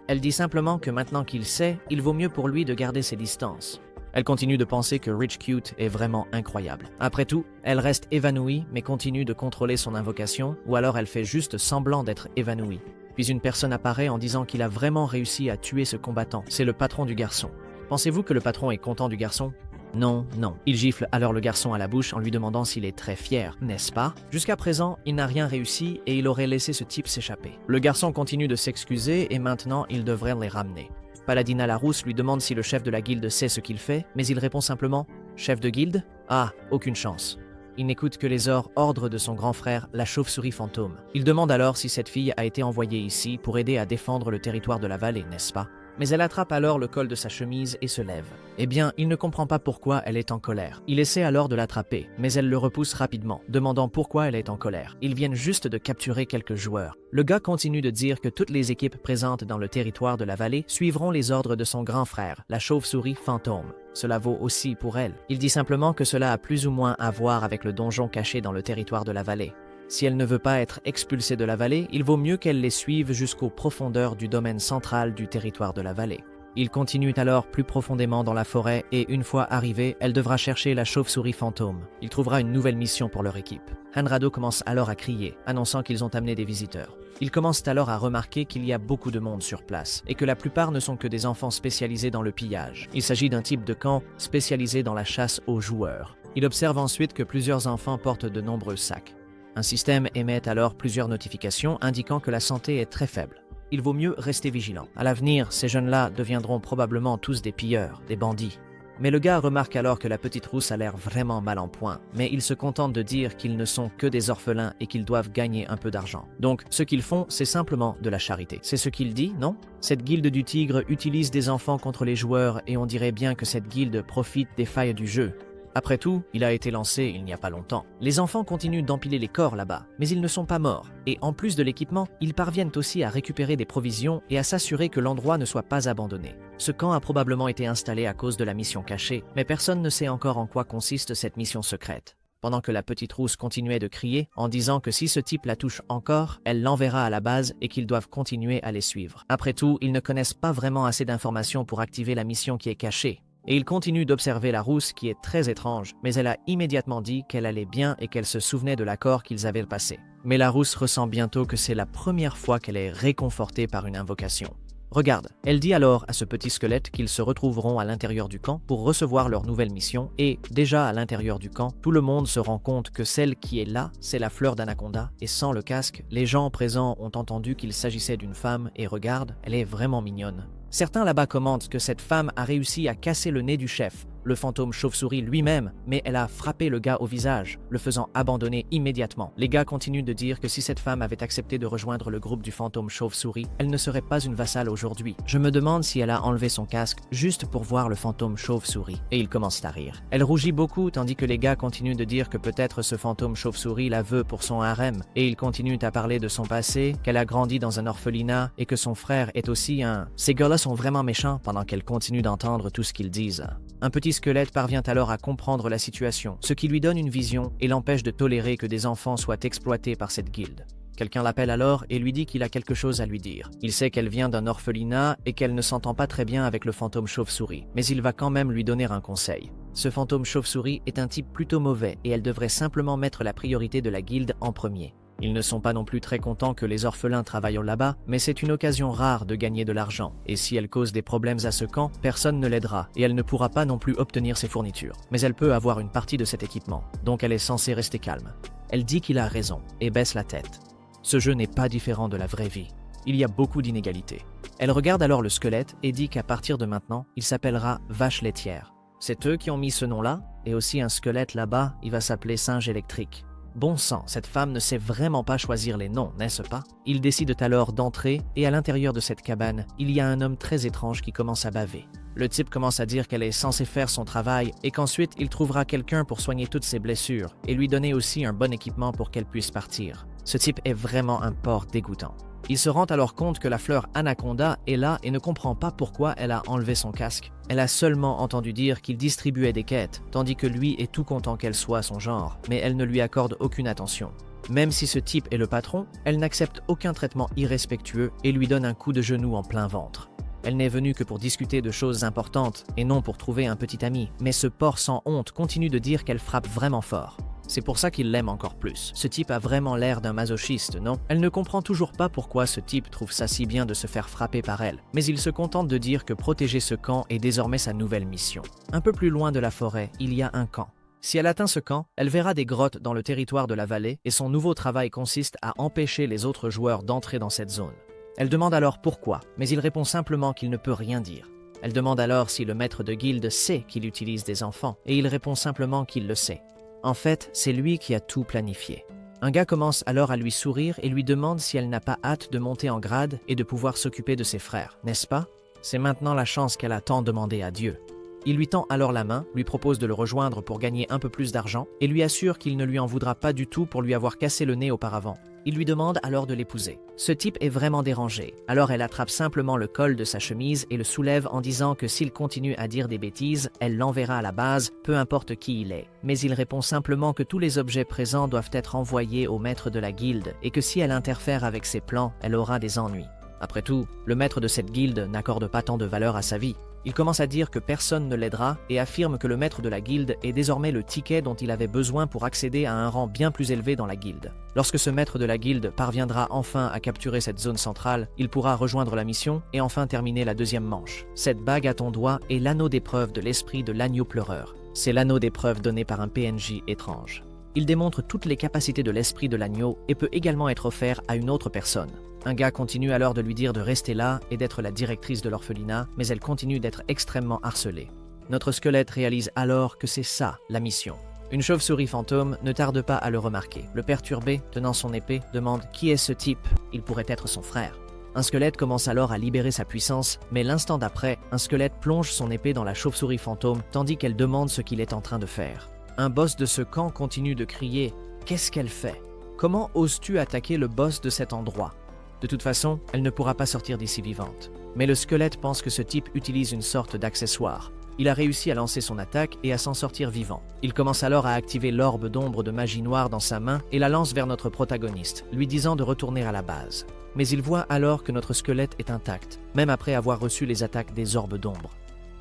Elle dit simplement que maintenant qu'il sait, il vaut mieux pour lui de garder ses distances. Elle continue de penser que Rich Cute est vraiment incroyable. Après tout, elle reste évanouie mais continue de contrôler son invocation, ou alors elle fait juste semblant d'être évanouie. Puis une personne apparaît en disant qu'il a vraiment réussi à tuer ce combattant. C'est le patron du garçon. Pensez-vous que le patron est content du garçon ? Non. Il gifle alors le garçon à la bouche en lui demandant s'il est très fier, n'est-ce pas ? Jusqu'à présent, il n'a rien réussi et il aurait laissé ce type s'échapper. Le garçon continue de s'excuser et maintenant il devrait les ramener. Paladina la rousse lui demande si le chef de la guilde sait ce qu'il fait, mais il répond simplement « Chef de guilde ? Ah, aucune chance ». Il n'écoute que les ordres de son grand frère, la chauve-souris fantôme. Il demande alors si cette fille a été envoyée ici pour aider à défendre le territoire de la vallée, n'est-ce pas ? Mais elle attrape alors le col de sa chemise et se lève. Eh bien, il ne comprend pas pourquoi elle est en colère. Il essaie alors de l'attraper, mais elle le repousse rapidement, demandant pourquoi elle est en colère. Ils viennent juste de capturer quelques joueurs. Le gars continue de dire que toutes les équipes présentes dans le territoire de la vallée suivront les ordres de son grand frère, la chauve-souris fantôme. Cela vaut aussi pour elle. Il dit simplement que cela a plus ou moins à voir avec le donjon caché dans le territoire de la vallée. Si elle ne veut pas être expulsée de la vallée, il vaut mieux qu'elle les suive jusqu'aux profondeurs du domaine central du territoire de la vallée. Il continue alors plus profondément dans la forêt et une fois arrivée, elle devra chercher la chauve-souris fantôme. Il trouvera une nouvelle mission pour leur équipe. Hanrado commence alors à crier, annonçant qu'ils ont amené des visiteurs. Ils commencent alors à remarquer qu'il y a beaucoup de monde sur place et que la plupart ne sont que des enfants spécialisés dans le pillage. Il s'agit d'un type de camp spécialisé dans la chasse aux joueurs. Il observe ensuite que plusieurs enfants portent de nombreux sacs. Un système émet alors plusieurs notifications indiquant que la santé est très faible. Il vaut mieux rester vigilant. À l'avenir, ces jeunes-là deviendront probablement tous des pilleurs, des bandits. Mais le gars remarque alors que la petite rousse a l'air vraiment mal en point, mais il se contente de dire qu'ils ne sont que des orphelins et qu'ils doivent gagner un peu d'argent. Donc, ce qu'ils font, c'est simplement de la charité. C'est ce qu'il dit, non? Cette guilde du tigre utilise des enfants contre les joueurs et on dirait bien que cette guilde profite des failles du jeu. Après tout, il a été lancé il n'y a pas longtemps. Les enfants continuent d'empiler les corps là-bas, mais ils ne sont pas morts. Et en plus de l'équipement, ils parviennent aussi à récupérer des provisions et à s'assurer que l'endroit ne soit pas abandonné. Ce camp a probablement été installé à cause de la mission cachée, mais personne ne sait encore en quoi consiste cette mission secrète. Pendant que la petite rousse continuait de crier en disant que si ce type la touche encore, elle l'enverra à la base et qu'ils doivent continuer à les suivre. Après tout, ils ne connaissent pas vraiment assez d'informations pour activer la mission qui est cachée. Et il continue d'observer la rousse qui est très étrange, mais elle a immédiatement dit qu'elle allait bien et qu'elle se souvenait de l'accord qu'ils avaient passé. Mais la rousse ressent bientôt que c'est la première fois qu'elle est réconfortée par une invocation. Regarde, elle dit alors à ce petit squelette qu'ils se retrouveront à l'intérieur du camp pour recevoir leur nouvelle mission et, déjà à l'intérieur du camp, tout le monde se rend compte que celle qui est là, c'est la fleur d'Anaconda et sans le casque, les gens présents ont entendu qu'il s'agissait d'une femme et regarde, elle est vraiment mignonne. Certains là-bas commentent que cette femme a réussi à casser le nez du chef, le fantôme chauve-souris lui-même, mais elle a frappé le gars au visage, le faisant abandonner immédiatement. Les gars continuent de dire que si cette femme avait accepté de rejoindre le groupe du fantôme chauve-souris, elle ne serait pas une vassale aujourd'hui. Je me demande si elle a enlevé son casque juste pour voir le fantôme chauve-souris. Et ils commencent à rire. Elle rougit beaucoup tandis que les gars continuent de dire que peut-être ce fantôme chauve-souris la veut pour son harem. Et ils continuent à parler de son passé, qu'elle a grandi dans un orphelinat et que son frère est aussi un... Ces gars-là sont vraiment méchants pendant qu'elle continue d'entendre tout ce qu'ils disent. Un petit squelette parvient alors à comprendre la situation, ce qui lui donne une vision et l'empêche de tolérer que des enfants soient exploités par cette guilde. Quelqu'un l'appelle alors et lui dit qu'il a quelque chose à lui dire. Il sait qu'elle vient d'un orphelinat et qu'elle ne s'entend pas très bien avec le fantôme chauve-souris, mais il va quand même lui donner un conseil. Ce fantôme chauve-souris est un type plutôt mauvais et elle devrait simplement mettre la priorité de la guilde en premier. Ils ne sont pas non plus très contents que les orphelins travaillent là-bas, mais c'est une occasion rare de gagner de l'argent. Et si elle cause des problèmes à ce camp, personne ne l'aidera, et elle ne pourra pas non plus obtenir ses fournitures. Mais elle peut avoir une partie de cet équipement, donc elle est censée rester calme. Elle dit qu'il a raison, et baisse la tête. Ce jeu n'est pas différent de la vraie vie. Il y a beaucoup d'inégalités. Elle regarde alors le squelette et dit qu'à partir de maintenant, il s'appellera Vache laitière. C'est eux qui ont mis ce nom-là, et aussi un squelette là-bas, il va s'appeler Singe électrique. Bon sang, cette femme ne sait vraiment pas choisir les noms, n'est-ce pas? Ils décident alors d'entrer et à l'intérieur de cette cabane, il y a un homme très étrange qui commence à baver. Le type commence à dire qu'elle est censée faire son travail et qu'ensuite il trouvera quelqu'un pour soigner toutes ses blessures et lui donner aussi un bon équipement pour qu'elle puisse partir. Ce type est vraiment un porc dégoûtant. Il se rend alors compte que la fleur Anaconda est là et ne comprend pas pourquoi elle a enlevé son casque. Elle a seulement entendu dire qu'il distribuait des quêtes, tandis que lui est tout content qu'elle soit son genre, mais elle ne lui accorde aucune attention. Même si ce type est le patron, elle n'accepte aucun traitement irrespectueux et lui donne un coup de genou en plein ventre. Elle n'est venue que pour discuter de choses importantes et non pour trouver un petit ami, mais ce porc sans honte continue de dire qu'elle frappe vraiment fort. C'est pour ça qu'il l'aime encore plus. Ce type a vraiment l'air d'un masochiste, non? Elle ne comprend toujours pas pourquoi ce type trouve ça si bien de se faire frapper par elle, mais il se contente de dire que protéger ce camp est désormais sa nouvelle mission. Un peu plus loin de la forêt, il y a un camp. Si elle atteint ce camp, elle verra des grottes dans le territoire de la vallée et son nouveau travail consiste à empêcher les autres joueurs d'entrer dans cette zone. Elle demande alors pourquoi, mais il répond simplement qu'il ne peut rien dire. Elle demande alors si le maître de guilde sait qu'il utilise des enfants et il répond simplement qu'il le sait. En fait, c'est lui qui a tout planifié. Un gars commence alors à lui sourire et lui demande si elle n'a pas hâte de monter en grade et de pouvoir s'occuper de ses frères, n'est-ce pas? C'est maintenant la chance qu'elle a tant demandé à Dieu. Il lui tend alors la main, lui propose de le rejoindre pour gagner un peu plus d'argent et lui assure qu'il ne lui en voudra pas du tout pour lui avoir cassé le nez auparavant. Il lui demande alors de l'épouser. Ce type est vraiment dérangé, alors elle attrape simplement le col de sa chemise et le soulève en disant que s'il continue à dire des bêtises, elle l'enverra à la base, peu importe qui il est. Mais il répond simplement que tous les objets présents doivent être envoyés au maître de la guilde et que si elle interfère avec ses plans, elle aura des ennuis. Après tout, le maître de cette guilde n'accorde pas tant de valeur à sa vie. Il commence à dire que personne ne l'aidera et affirme que le maître de la guilde est désormais le ticket dont il avait besoin pour accéder à un rang bien plus élevé dans la guilde. Lorsque ce maître de la guilde parviendra enfin à capturer cette zone centrale, il pourra rejoindre la mission et enfin terminer la deuxième manche. Cette bague à ton doigt est l'anneau d'épreuve de l'esprit de l'agneau pleureur. C'est l'anneau d'épreuve donné par un PNJ étrange. Il démontre toutes les capacités de l'esprit de l'agneau et peut également être offert à une autre personne. Un gars continue alors de lui dire de rester là et d'être la directrice de l'orphelinat, mais elle continue d'être extrêmement harcelée. Notre squelette réalise alors que c'est ça, la mission. Une chauve-souris fantôme ne tarde pas à le remarquer. Le perturbé, tenant son épée, demande « Qui est ce type ?» Il pourrait être son frère. Un squelette commence alors à libérer sa puissance, mais l'instant d'après, un squelette plonge son épée dans la chauve-souris fantôme tandis qu'elle demande ce qu'il est en train de faire. Un boss de ce camp continue de crier « Qu'est-ce qu'elle fait ? Comment oses-tu attaquer le boss de cet endroit ?» De toute façon, elle ne pourra pas sortir d'ici vivante. Mais le squelette pense que ce type utilise une sorte d'accessoire. Il a réussi à lancer son attaque et à s'en sortir vivant. Il commence alors à activer l'orbe d'ombre de magie noire dans sa main et la lance vers notre protagoniste, lui disant de retourner à la base. Mais il voit alors que notre squelette est intact, même après avoir reçu les attaques des orbes d'ombre.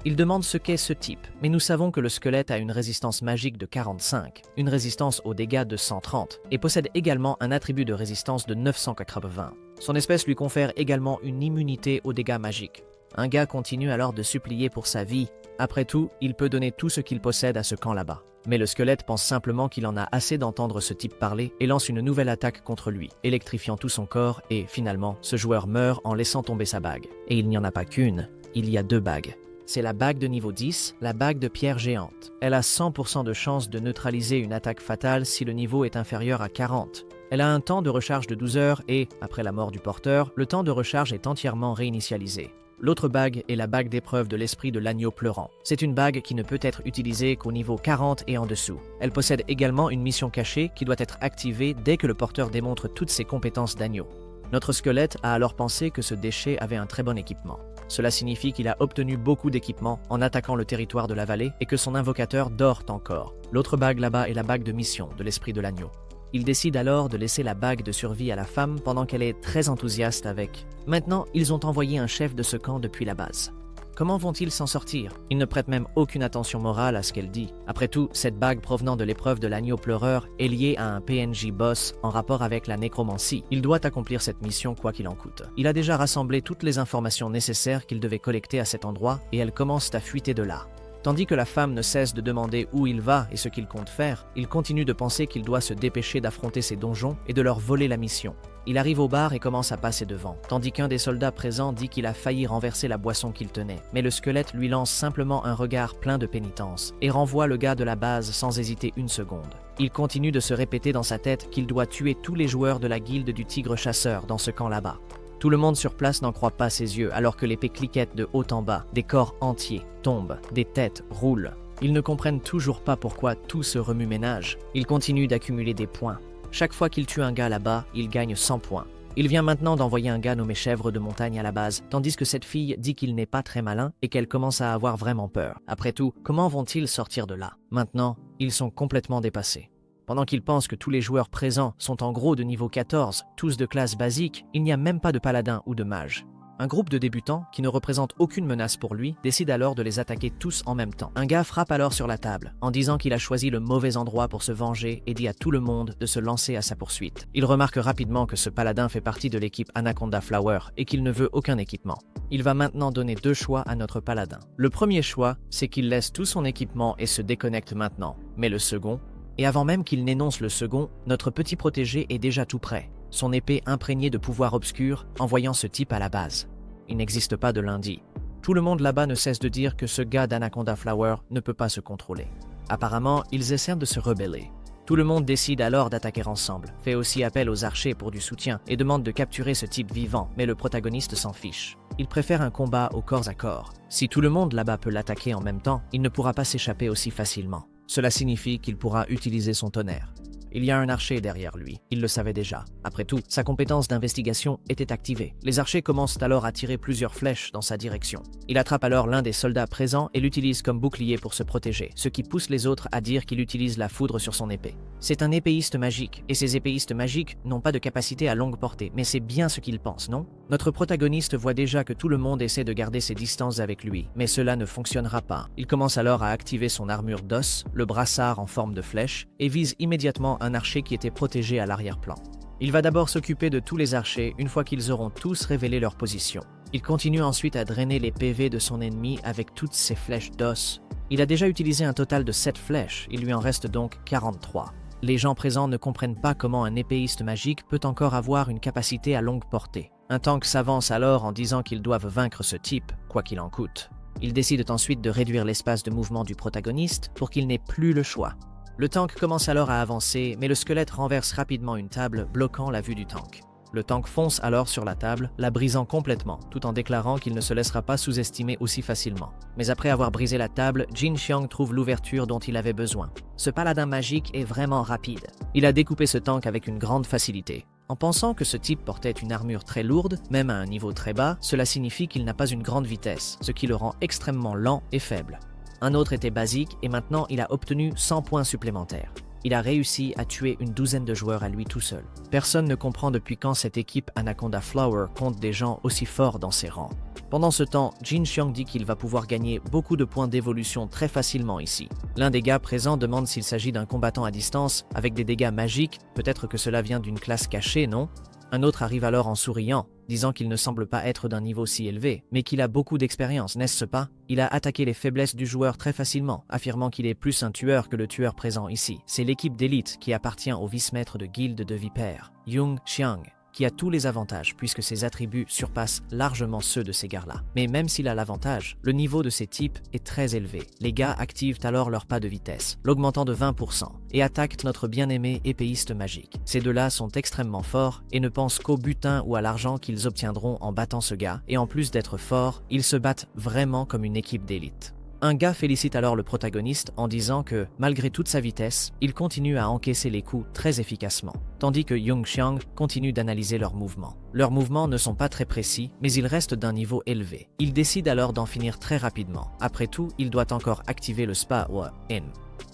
Il demande ce qu'est ce type, mais nous savons que le squelette a une résistance magique de 45, une résistance aux dégâts de 130, et possède également un attribut de résistance de 980. Son espèce lui confère également une immunité aux dégâts magiques. Un gars continue alors de supplier pour sa vie. Après tout, il peut donner tout ce qu'il possède à ce camp là-bas. Mais le squelette pense simplement qu'il en a assez d'entendre ce type parler et lance une nouvelle attaque contre lui, électrifiant tout son corps et, finalement, ce joueur meurt en laissant tomber sa bague. Et il n'y en a pas qu'une, il y a 2 bagues. C'est la bague de niveau 10, la bague de pierre géante. Elle a 100% de chance de neutraliser une attaque fatale si le niveau est inférieur à 40. Elle a un temps de recharge de 12 heures et, après la mort du porteur, le temps de recharge est entièrement réinitialisé. L'autre bague est la bague d'épreuve de l'esprit de l'agneau pleurant. C'est une bague qui ne peut être utilisée qu'au niveau 40 et en dessous. Elle possède également une mission cachée qui doit être activée dès que le porteur démontre toutes ses compétences d'agneau. Notre squelette a alors pensé que ce déchet avait un très bon équipement. Cela signifie qu'il a obtenu beaucoup d'équipements en attaquant le territoire de la vallée et que son invocateur dort encore. L'autre bague là-bas est la bague de mission de l'esprit de l'agneau. Il décide alors de laisser la bague de survie à la femme pendant qu'elle est très enthousiaste avec. Maintenant, ils ont envoyé un chef de ce camp depuis la base. Comment vont-ils s'en sortir? Ils ne prêtent même aucune attention morale à ce qu'elle dit. Après tout, cette bague provenant de l'épreuve de l'agneau pleureur est liée à un PNJ boss en rapport avec la nécromancie. Il doit accomplir cette mission quoi qu'il en coûte. Il a déjà rassemblé toutes les informations nécessaires qu'il devait collecter à cet endroit et elles commencent à fuiter de là. Tandis que la femme ne cesse de demander où il va et ce qu'il compte faire, il continue de penser qu'il doit se dépêcher d'affronter ses donjons et de leur voler la mission. Il arrive au bar et commence à passer devant, tandis qu'un des soldats présents dit qu'il a failli renverser la boisson qu'il tenait. Mais le squelette lui lance simplement un regard plein de pénitence et renvoie le gars de la base sans hésiter une seconde. Il continue de se répéter dans sa tête qu'il doit tuer tous les joueurs de la guilde du tigre chasseur dans ce camp là-bas. Tout le monde sur place n'en croit pas ses yeux alors que l'épée cliquette de haut en bas, des corps entiers tombent, des têtes roulent. Ils ne comprennent toujours pas pourquoi tout ce remue-ménage. Ils continuent d'accumuler des points. Chaque fois qu'il tue un gars là-bas, il gagne 100 points. Il vient maintenant d'envoyer un gars nommé Chèvre de Montagne à la base, tandis que cette fille dit qu'il n'est pas très malin et qu'elle commence à avoir vraiment peur. Après tout, comment vont-ils sortir de là? Maintenant, ils sont complètement dépassés. Pendant qu'ils pensent que tous les joueurs présents sont en gros de niveau 14, tous de classe basique, il n'y a même pas de paladin ou de mage. Un groupe de débutants, qui ne représente aucune menace pour lui, décide alors de les attaquer tous en même temps. Un gars frappe alors sur la table, en disant qu'il a choisi le mauvais endroit pour se venger et dit à tout le monde de se lancer à sa poursuite. Il remarque rapidement que ce paladin fait partie de l'équipe Anaconda Flower et qu'il ne veut aucun équipement. Il va maintenant donner 2 choix à notre paladin. Le premier choix, c'est qu'il laisse tout son équipement et se déconnecte maintenant. Mais le second, et avant même qu'il n'énonce le second, notre petit protégé est déjà tout prêt, son épée imprégnée de pouvoir obscur, envoyant ce type à la base. Il n'existe pas de lundi. Tout le monde là-bas ne cesse de dire que ce gars d'Anaconda Flower ne peut pas se contrôler. Apparemment, ils essaient de se rebeller. Tout le monde décide alors d'attaquer ensemble, fait aussi appel aux archers pour du soutien et demande de capturer ce type vivant, mais le protagoniste s'en fiche. Il préfère un combat au corps à corps. Si tout le monde là-bas peut l'attaquer en même temps, il ne pourra pas s'échapper aussi facilement. Cela signifie qu'il pourra utiliser son tonnerre. Il y a un archer derrière lui, il le savait déjà. Après tout, sa compétence d'investigation était activée. Les archers commencent alors à tirer plusieurs flèches dans sa direction. Il attrape alors l'un des soldats présents et l'utilise comme bouclier pour se protéger, ce qui pousse les autres à dire qu'il utilise la foudre sur son épée. C'est un épéiste magique, et ces épéistes magiques n'ont pas de capacité à longue portée, mais c'est bien ce qu'ils pensent, non? Notre protagoniste voit déjà que tout le monde essaie de garder ses distances avec lui, mais cela ne fonctionnera pas. Il commence alors à activer son armure d'os, le brassard en forme de flèche, et vise immédiatement un archer qui était protégé à l'arrière-plan. Il va d'abord s'occuper de tous les archers une fois qu'ils auront tous révélé leur position. Il continue ensuite à drainer les PV de son ennemi avec toutes ses flèches d'os. Il a déjà utilisé un total de 7 flèches, il lui en reste donc 43. Les gens présents ne comprennent pas comment un épéiste magique peut encore avoir une capacité à longue portée. Un tank s'avance alors en disant qu'ils doivent vaincre ce type, quoi qu'il en coûte. Ils décident ensuite de réduire l'espace de mouvement du protagoniste pour qu'il n'ait plus le choix. Le tank commence alors à avancer, mais le squelette renverse rapidement une table, bloquant la vue du tank. Le tank fonce alors sur la table, la brisant complètement, tout en déclarant qu'il ne se laissera pas sous-estimer aussi facilement. Mais après avoir brisé la table, Jin Xiang trouve l'ouverture dont il avait besoin. Ce paladin magique est vraiment rapide. Il a découpé ce tank avec une grande facilité. En pensant que ce type portait une armure très lourde, même à un niveau très bas, cela signifie qu'il n'a pas une grande vitesse, ce qui le rend extrêmement lent et faible. Un autre était basique et maintenant il a obtenu 100 points supplémentaires. Il a réussi à tuer une douzaine de joueurs à lui tout seul. Personne ne comprend depuis quand cette équipe Anaconda Flower compte des gens aussi forts dans ses rangs. Pendant ce temps, Jin Xiang dit qu'il va pouvoir gagner beaucoup de points d'évolution très facilement ici. L'un des gars présents demande s'il s'agit d'un combattant à distance avec des dégâts magiques, peut-être que cela vient d'une classe cachée, non ? Un autre arrive alors en souriant, disant qu'il ne semble pas être d'un niveau si élevé, mais qu'il a beaucoup d'expérience, n'est-ce pas? Il a attaqué les faiblesses du joueur très facilement, affirmant qu'il est plus un tueur que le tueur présent ici. C'est l'équipe d'élite qui appartient au vice-maître de guilde de Vipère, Yung Xiang, qui a tous les avantages puisque ses attributs surpassent largement ceux de ces gars-là. Mais même s'il a l'avantage, le niveau de ces types est très élevé. Les gars activent alors leur pas de vitesse, l'augmentant de 20%, et attaquent notre bien-aimé épéiste magique. Ces deux-là sont extrêmement forts et ne pensent qu'au butin ou à l'argent qu'ils obtiendront en battant ce gars, et en plus d'être forts, ils se battent vraiment comme une équipe d'élite. Un gars félicite alors le protagoniste en disant que, malgré toute sa vitesse, il continue à encaisser les coups très efficacement, tandis que Yung Xiang continue d'analyser leurs mouvements. Leurs mouvements ne sont pas très précis, mais ils restent d'un niveau élevé. Il décide alors d'en finir très rapidement. Après tout, il doit encore activer le Spa In,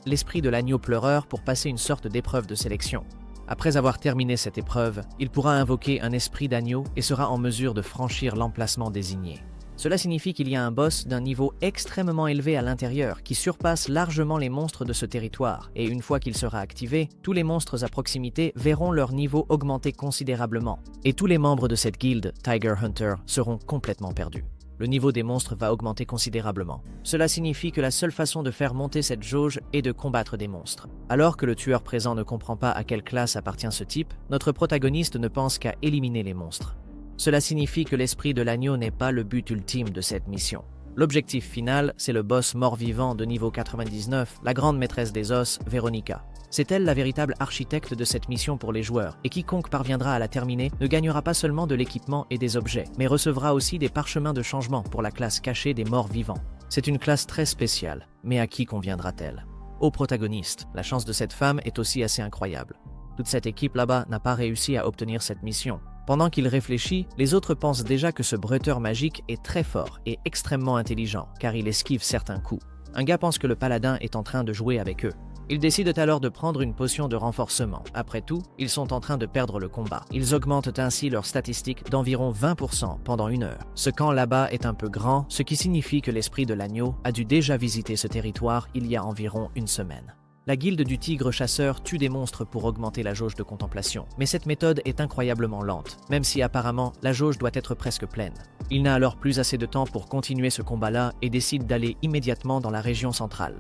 l'esprit de l'agneau pleureur pour passer une sorte d'épreuve de sélection. Après avoir terminé cette épreuve, il pourra invoquer un esprit d'agneau et sera en mesure de franchir l'emplacement désigné. Cela signifie qu'il y a un boss d'un niveau extrêmement élevé à l'intérieur qui surpasse largement les monstres de ce territoire, et une fois qu'il sera activé, tous les monstres à proximité verront leur niveau augmenter considérablement, et tous les membres de cette guilde, Tiger Hunter, seront complètement perdus. Le niveau des monstres va augmenter considérablement. Cela signifie que la seule façon de faire monter cette jauge est de combattre des monstres. Alors que le tueur présent ne comprend pas à quelle classe appartient ce type, notre protagoniste ne pense qu'à éliminer les monstres. Cela signifie que l'esprit de l'agneau n'est pas le but ultime de cette mission. L'objectif final, c'est le boss mort-vivant de niveau 99, la grande maîtresse des os, Veronica. C'est elle la véritable architecte de cette mission pour les joueurs, et quiconque parviendra à la terminer ne gagnera pas seulement de l'équipement et des objets, mais recevra aussi des parchemins de changement pour la classe cachée des morts-vivants. C'est une classe très spéciale, mais à qui conviendra-t-elle? Au protagoniste, la chance de cette femme est aussi assez incroyable. Toute cette équipe là-bas n'a pas réussi à obtenir cette mission. Pendant qu'il réfléchit, les autres pensent déjà que ce bretteur magique est très fort et extrêmement intelligent, car il esquive certains coups. Un gars pense que le paladin est en train de jouer avec eux. Ils décident alors de prendre une potion de renforcement. Après tout, ils sont en train de perdre le combat. Ils augmentent ainsi leurs statistiques d'environ 20% pendant 1 heure. Ce camp là-bas est un peu grand, ce qui signifie que l'esprit de l'agneau a dû déjà visiter ce territoire il y a environ 1 semaine. La guilde du tigre chasseur tue des monstres pour augmenter la jauge de contemplation, mais cette méthode est incroyablement lente, même si apparemment la jauge doit être presque pleine. Il n'a alors plus assez de temps pour continuer ce combat-là et décide d'aller immédiatement dans la région centrale.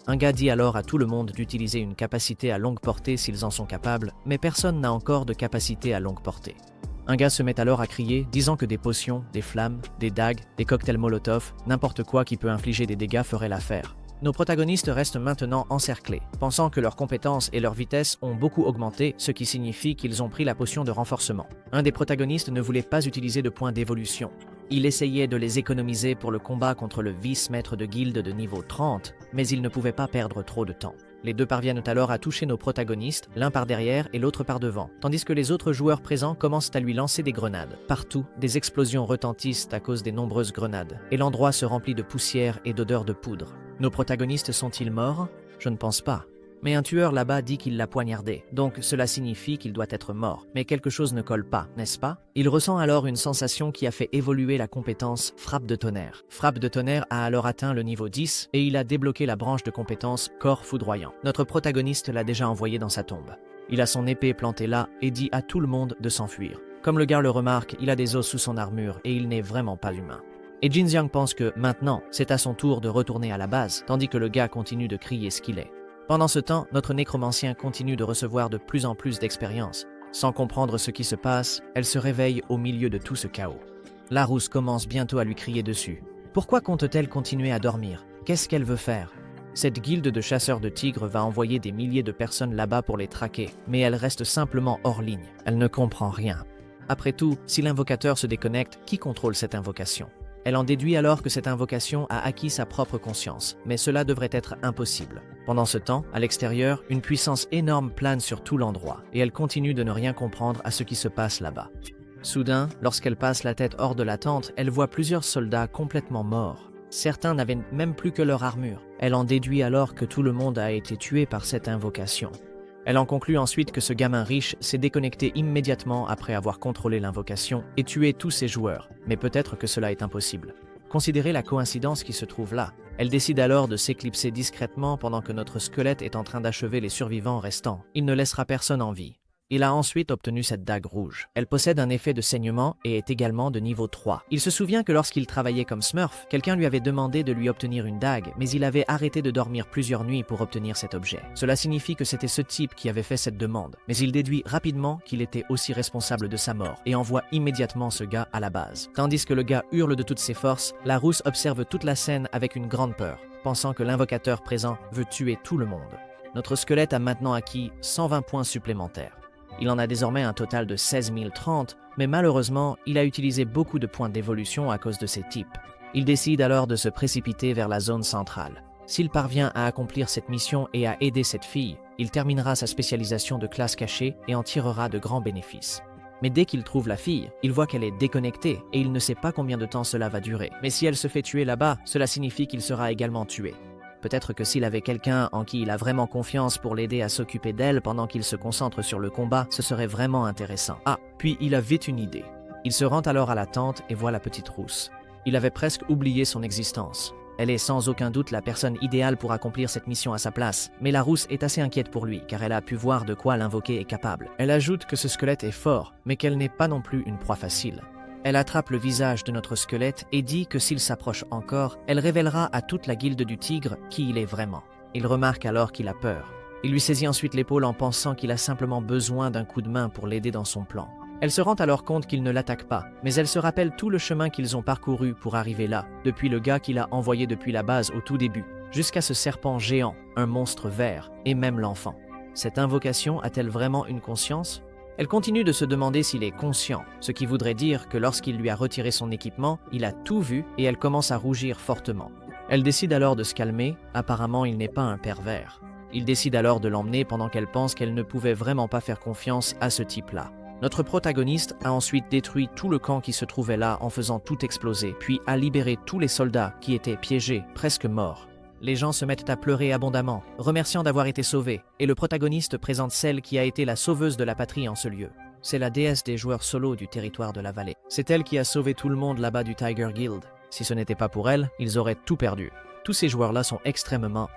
Un gars dit alors à tout le monde d'utiliser une capacité à longue portée s'ils en sont capables, mais personne n'a encore de capacité à longue portée. Un gars se met alors à crier, disant que des potions, des flammes, des dagues, des cocktails Molotov, n'importe quoi qui peut infliger des dégâts ferait l'affaire. Nos protagonistes restent maintenant encerclés, pensant que leurs compétences et leur vitesse ont beaucoup augmenté, ce qui signifie qu'ils ont pris la potion de renforcement. Un des protagonistes ne voulait pas utiliser de points d'évolution. Il essayait de les économiser pour le combat contre le vice-maître de guilde de niveau 30, mais il ne pouvait pas perdre trop de temps. Les deux parviennent alors à toucher nos protagonistes, l'un par derrière et l'autre par devant, tandis que les autres joueurs présents commencent à lui lancer des grenades. Partout, des explosions retentissent à cause des nombreuses grenades, et l'endroit se remplit de poussière et d'odeur de poudre. Nos protagonistes sont-ils morts? Je ne pense pas. Mais un tueur là-bas dit qu'il l'a poignardé, donc cela signifie qu'il doit être mort. Mais quelque chose ne colle pas, n'est-ce pas? Il ressent alors une sensation qui a fait évoluer la compétence Frappe de tonnerre. Frappe de tonnerre a alors atteint le niveau 10 et il a débloqué la branche de compétence Corps foudroyant. Notre protagoniste l'a déjà envoyé dans sa tombe. Il a son épée plantée là et dit à tout le monde de s'enfuir. Comme le gars le remarque, il a des os sous son armure et il n'est vraiment pas humain. Et Jin Xiang pense que, maintenant, c'est à son tour de retourner à la base, tandis que le gars continue de crier ce qu'il est. Pendant ce temps, notre nécromancien continue de recevoir de plus en plus d'expérience. Sans comprendre ce qui se passe, elle se réveille au milieu de tout ce chaos. Larousse commence bientôt à lui crier dessus. Pourquoi compte-t-elle continuer à dormir? Qu'est-ce qu'elle veut faire? Cette guilde de chasseurs de tigres va envoyer des milliers de personnes là-bas pour les traquer, mais elle reste simplement hors ligne. Elle ne comprend rien. Après tout, si l'invocateur se déconnecte, qui contrôle cette invocation? Elle en déduit alors que cette invocation a acquis sa propre conscience, mais cela devrait être impossible. Pendant ce temps, à l'extérieur, une puissance énorme plane sur tout l'endroit, et elle continue de ne rien comprendre à ce qui se passe là-bas. Soudain, lorsqu'elle passe la tête hors de la tente, elle voit plusieurs soldats complètement morts. Certains n'avaient même plus que leur armure. Elle en déduit alors que tout le monde a été tué par cette invocation. Elle en conclut ensuite que ce gamin riche s'est déconnecté immédiatement après avoir contrôlé l'invocation et tué tous ses joueurs, mais peut-être que cela est impossible. Considérez la coïncidence qui se trouve là. Elle décide alors de s'éclipser discrètement pendant que notre squelette est en train d'achever les survivants restants. Il ne laissera personne en vie. Il a ensuite obtenu cette dague rouge. Elle possède un effet de saignement et est également de niveau 3. Il se souvient que lorsqu'il travaillait comme Smurf, quelqu'un lui avait demandé de lui obtenir une dague, mais il avait arrêté de dormir plusieurs nuits pour obtenir cet objet. Cela signifie que c'était ce type qui avait fait cette demande, mais il déduit rapidement qu'il était aussi responsable de sa mort et envoie immédiatement ce gars à la base. Tandis que le gars hurle de toutes ses forces, la rousse observe toute la scène avec une grande peur, pensant que l'invocateur présent veut tuer tout le monde. Notre squelette a maintenant acquis 120 points supplémentaires. Il en a désormais un total de 16 030, mais malheureusement, il a utilisé beaucoup de points d'évolution à cause de ces types. Il décide alors de se précipiter vers la zone centrale. S'il parvient à accomplir cette mission et à aider cette fille, il terminera sa spécialisation de classe cachée et en tirera de grands bénéfices. Mais dès qu'il trouve la fille, il voit qu'elle est déconnectée et il ne sait pas combien de temps cela va durer. Mais si elle se fait tuer là-bas, cela signifie qu'il sera également tué. Peut-être que s'il avait quelqu'un en qui il a vraiment confiance pour l'aider à s'occuper d'elle pendant qu'il se concentre sur le combat, ce serait vraiment intéressant. Ah, puis il avait une idée. Il se rend alors à la tente et voit la petite rousse. Il avait presque oublié son existence. Elle est sans aucun doute la personne idéale pour accomplir cette mission à sa place, mais la rousse est assez inquiète pour lui car elle a pu voir de quoi l'invoqué est capable. Elle ajoute que ce squelette est fort, mais qu'elle n'est pas non plus une proie facile. Elle attrape le visage de notre squelette et dit que s'il s'approche encore, elle révélera à toute la guilde du tigre qui il est vraiment. Il remarque alors qu'il a peur. Il lui saisit ensuite l'épaule en pensant qu'il a simplement besoin d'un coup de main pour l'aider dans son plan. Elle se rend alors compte qu'il ne l'attaque pas, mais elle se rappelle tout le chemin qu'ils ont parcouru pour arriver là, depuis le gars qu'il a envoyé depuis la base au tout début, jusqu'à ce serpent géant, un monstre vert, et même l'enfant. Cette invocation a-t-elle vraiment une conscience ? Elle continue de se demander s'il est conscient, ce qui voudrait dire que lorsqu'il lui a retiré son équipement, il a tout vu et elle commence à rougir fortement. Elle décide alors de se calmer, apparemment il n'est pas un pervers. Il décide alors de l'emmener pendant qu'elle pense qu'elle ne pouvait vraiment pas faire confiance à ce type-là. Notre protagoniste a ensuite détruit tout le camp qui se trouvait là en faisant tout exploser, puis a libéré tous les soldats qui étaient piégés, presque morts. Les gens se mettent à pleurer abondamment, remerciant d'avoir été sauvés, et le protagoniste présente celle qui a été la sauveuse de la patrie en ce lieu. C'est la déesse des joueurs solos du territoire de la vallée. C'est elle qui a sauvé tout le monde là-bas du Tiger Guild. Si ce n'était pas pour elle, ils auraient tout perdu. Tous ces joueurs-là sont extrêmement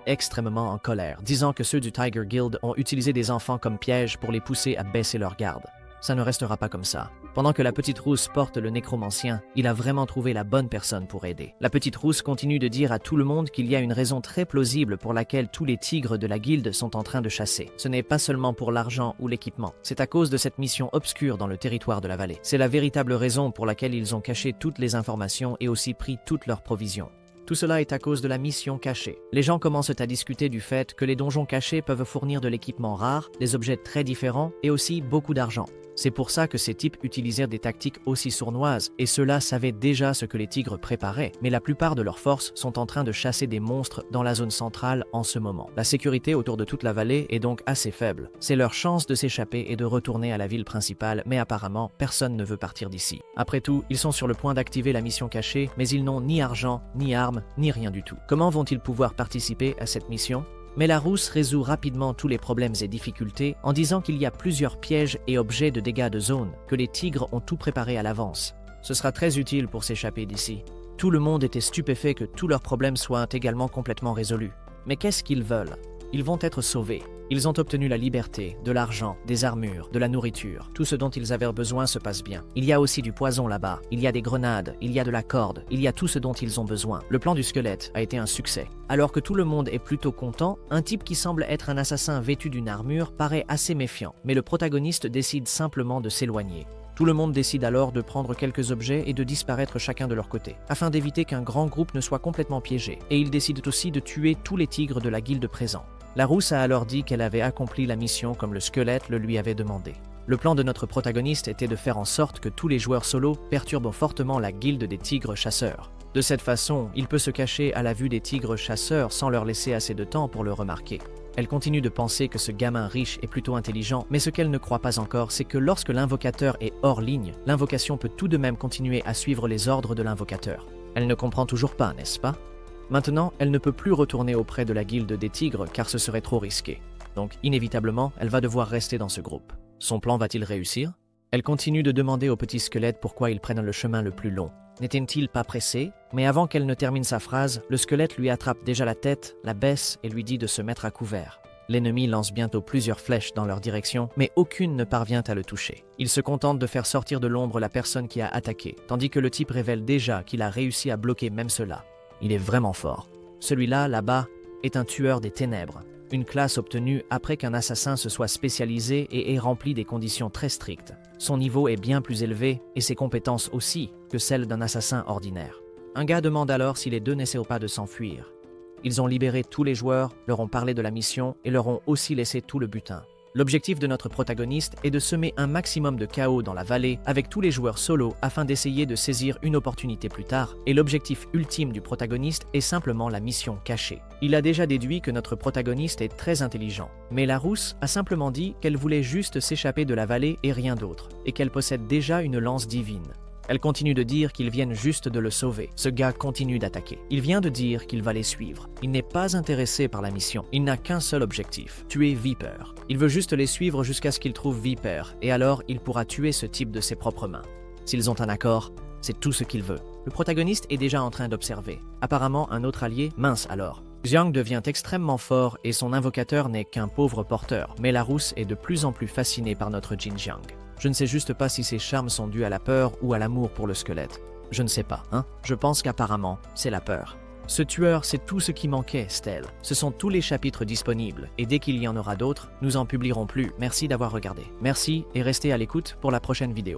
en colère, disant que ceux du Tiger Guild ont utilisé des enfants comme piège pour les pousser à baisser leur garde. Ça ne restera pas comme ça. Pendant que la petite rousse porte le nécromancien, il a vraiment trouvé la bonne personne pour aider. La petite rousse continue de dire à tout le monde qu'il y a une raison très plausible pour laquelle tous les tigres de la guilde sont en train de chasser. Ce n'est pas seulement pour l'argent ou l'équipement, c'est à cause de cette mission obscure dans le territoire de la vallée. C'est la véritable raison pour laquelle ils ont caché toutes les informations et aussi pris toutes leurs provisions. Tout cela est à cause de la mission cachée. Les gens commencent à discuter du fait que les donjons cachés peuvent fournir de l'équipement rare, des objets très différents et aussi beaucoup d'argent. C'est pour ça que ces types utilisèrent des tactiques aussi sournoises, et ceux-là savaient déjà ce que les tigres préparaient, mais la plupart de leurs forces sont en train de chasser des monstres dans la zone centrale en ce moment. La sécurité autour de toute la vallée est donc assez faible. C'est leur chance de s'échapper et de retourner à la ville principale, mais apparemment, personne ne veut partir d'ici. Après tout, ils sont sur le point d'activer la mission cachée, mais ils n'ont ni argent, ni armes, ni rien du tout. Comment vont-ils pouvoir participer à cette mission ? Mais la rousse résout rapidement tous les problèmes et difficultés en disant qu'il y a plusieurs pièges et objets de dégâts de zone, que les tigres ont tout préparé à l'avance. Ce sera très utile pour s'échapper d'ici. Tout le monde était stupéfait que tous leurs problèmes soient également complètement résolus. Mais qu'est-ce qu'ils veulent ? Ils vont être sauvés. Ils ont obtenu la liberté, de l'argent, des armures, de la nourriture. Tout ce dont ils avaient besoin se passe bien. Il y a aussi du poison là-bas, il y a des grenades, il y a de la corde, il y a tout ce dont ils ont besoin. Le plan du squelette a été un succès. Alors que tout le monde est plutôt content, un type qui semble être un assassin vêtu d'une armure paraît assez méfiant, mais le protagoniste décide simplement de s'éloigner. Tout le monde décide alors de prendre quelques objets et de disparaître chacun de leur côté, afin d'éviter qu'un grand groupe ne soit complètement piégé, et ils décident aussi de tuer tous les tigres de la guilde présents. La rousse a alors dit qu'elle avait accompli la mission comme le squelette le lui avait demandé. Le plan de notre protagoniste était de faire en sorte que tous les joueurs solo perturbent fortement la guilde des tigres chasseurs. De cette façon, il peut se cacher à la vue des tigres chasseurs sans leur laisser assez de temps pour le remarquer. Elle continue de penser que ce gamin riche est plutôt intelligent, mais ce qu'elle ne croit pas encore, c'est que lorsque l'invocateur est hors ligne, l'invocation peut tout de même continuer à suivre les ordres de l'invocateur. Elle ne comprend toujours pas, n'est-ce pas? Maintenant, elle ne peut plus retourner auprès de la guilde des tigres car ce serait trop risqué. Donc, inévitablement, elle va devoir rester dans ce groupe. Son plan va-t-il réussir? Elle continue de demander au petit squelette pourquoi ils prennent le chemin le plus long. N'était-il pas pressé? Mais avant qu'elle ne termine sa phrase, le squelette lui attrape déjà la tête, la baisse et lui dit de se mettre à couvert. L'ennemi lance bientôt plusieurs flèches dans leur direction, mais aucune ne parvient à le toucher. Il se contente de faire sortir de l'ombre la personne qui a attaqué, tandis que le type révèle déjà qu'il a réussi à bloquer même cela. Il est vraiment fort. Celui-là, là-bas, est un tueur des ténèbres, une classe obtenue après qu'un assassin se soit spécialisé et ait rempli des conditions très strictes. Son niveau est bien plus élevé, et ses compétences aussi, que celles d'un assassin ordinaire. Un gars demande alors si les deux n'essaient pas de s'enfuir. Ils ont libéré tous les joueurs, leur ont parlé de la mission et leur ont aussi laissé tout le butin. L'objectif de notre protagoniste est de semer un maximum de chaos dans la vallée avec tous les joueurs solo afin d'essayer de saisir une opportunité plus tard, et l'objectif ultime du protagoniste est simplement la mission cachée. Il a déjà déduit que notre protagoniste est très intelligent, mais la rousse a simplement dit qu'elle voulait juste s'échapper de la vallée et rien d'autre, et qu'elle possède déjà une lance divine. Elle continue de dire qu'ils viennent juste de le sauver. Ce gars continue d'attaquer. Il vient de dire qu'il va les suivre. Il n'est pas intéressé par la mission. Il n'a qu'un seul objectif, tuer Viper. Il veut juste les suivre jusqu'à ce qu'il trouve Viper, et alors il pourra tuer ce type de ses propres mains. S'ils ont un accord, c'est tout ce qu'il veut. Le protagoniste est déjà en train d'observer. Apparemment, un autre allié, mince alors. Xiang devient extrêmement fort et son invocateur n'est qu'un pauvre porteur, mais la rousse est de plus en plus fascinée par notre Xinjiang. Je ne sais juste pas si ses charmes sont dus à la peur ou à l'amour pour le squelette. Je ne sais pas, hein? Je pense qu'apparemment, c'est la peur. Ce tueur, c'est tout ce qui manquait, Stell. Ce sont tous les chapitres disponibles, et dès qu'il y en aura d'autres, nous en publierons plus. Merci d'avoir regardé. Merci et restez à l'écoute pour la prochaine vidéo.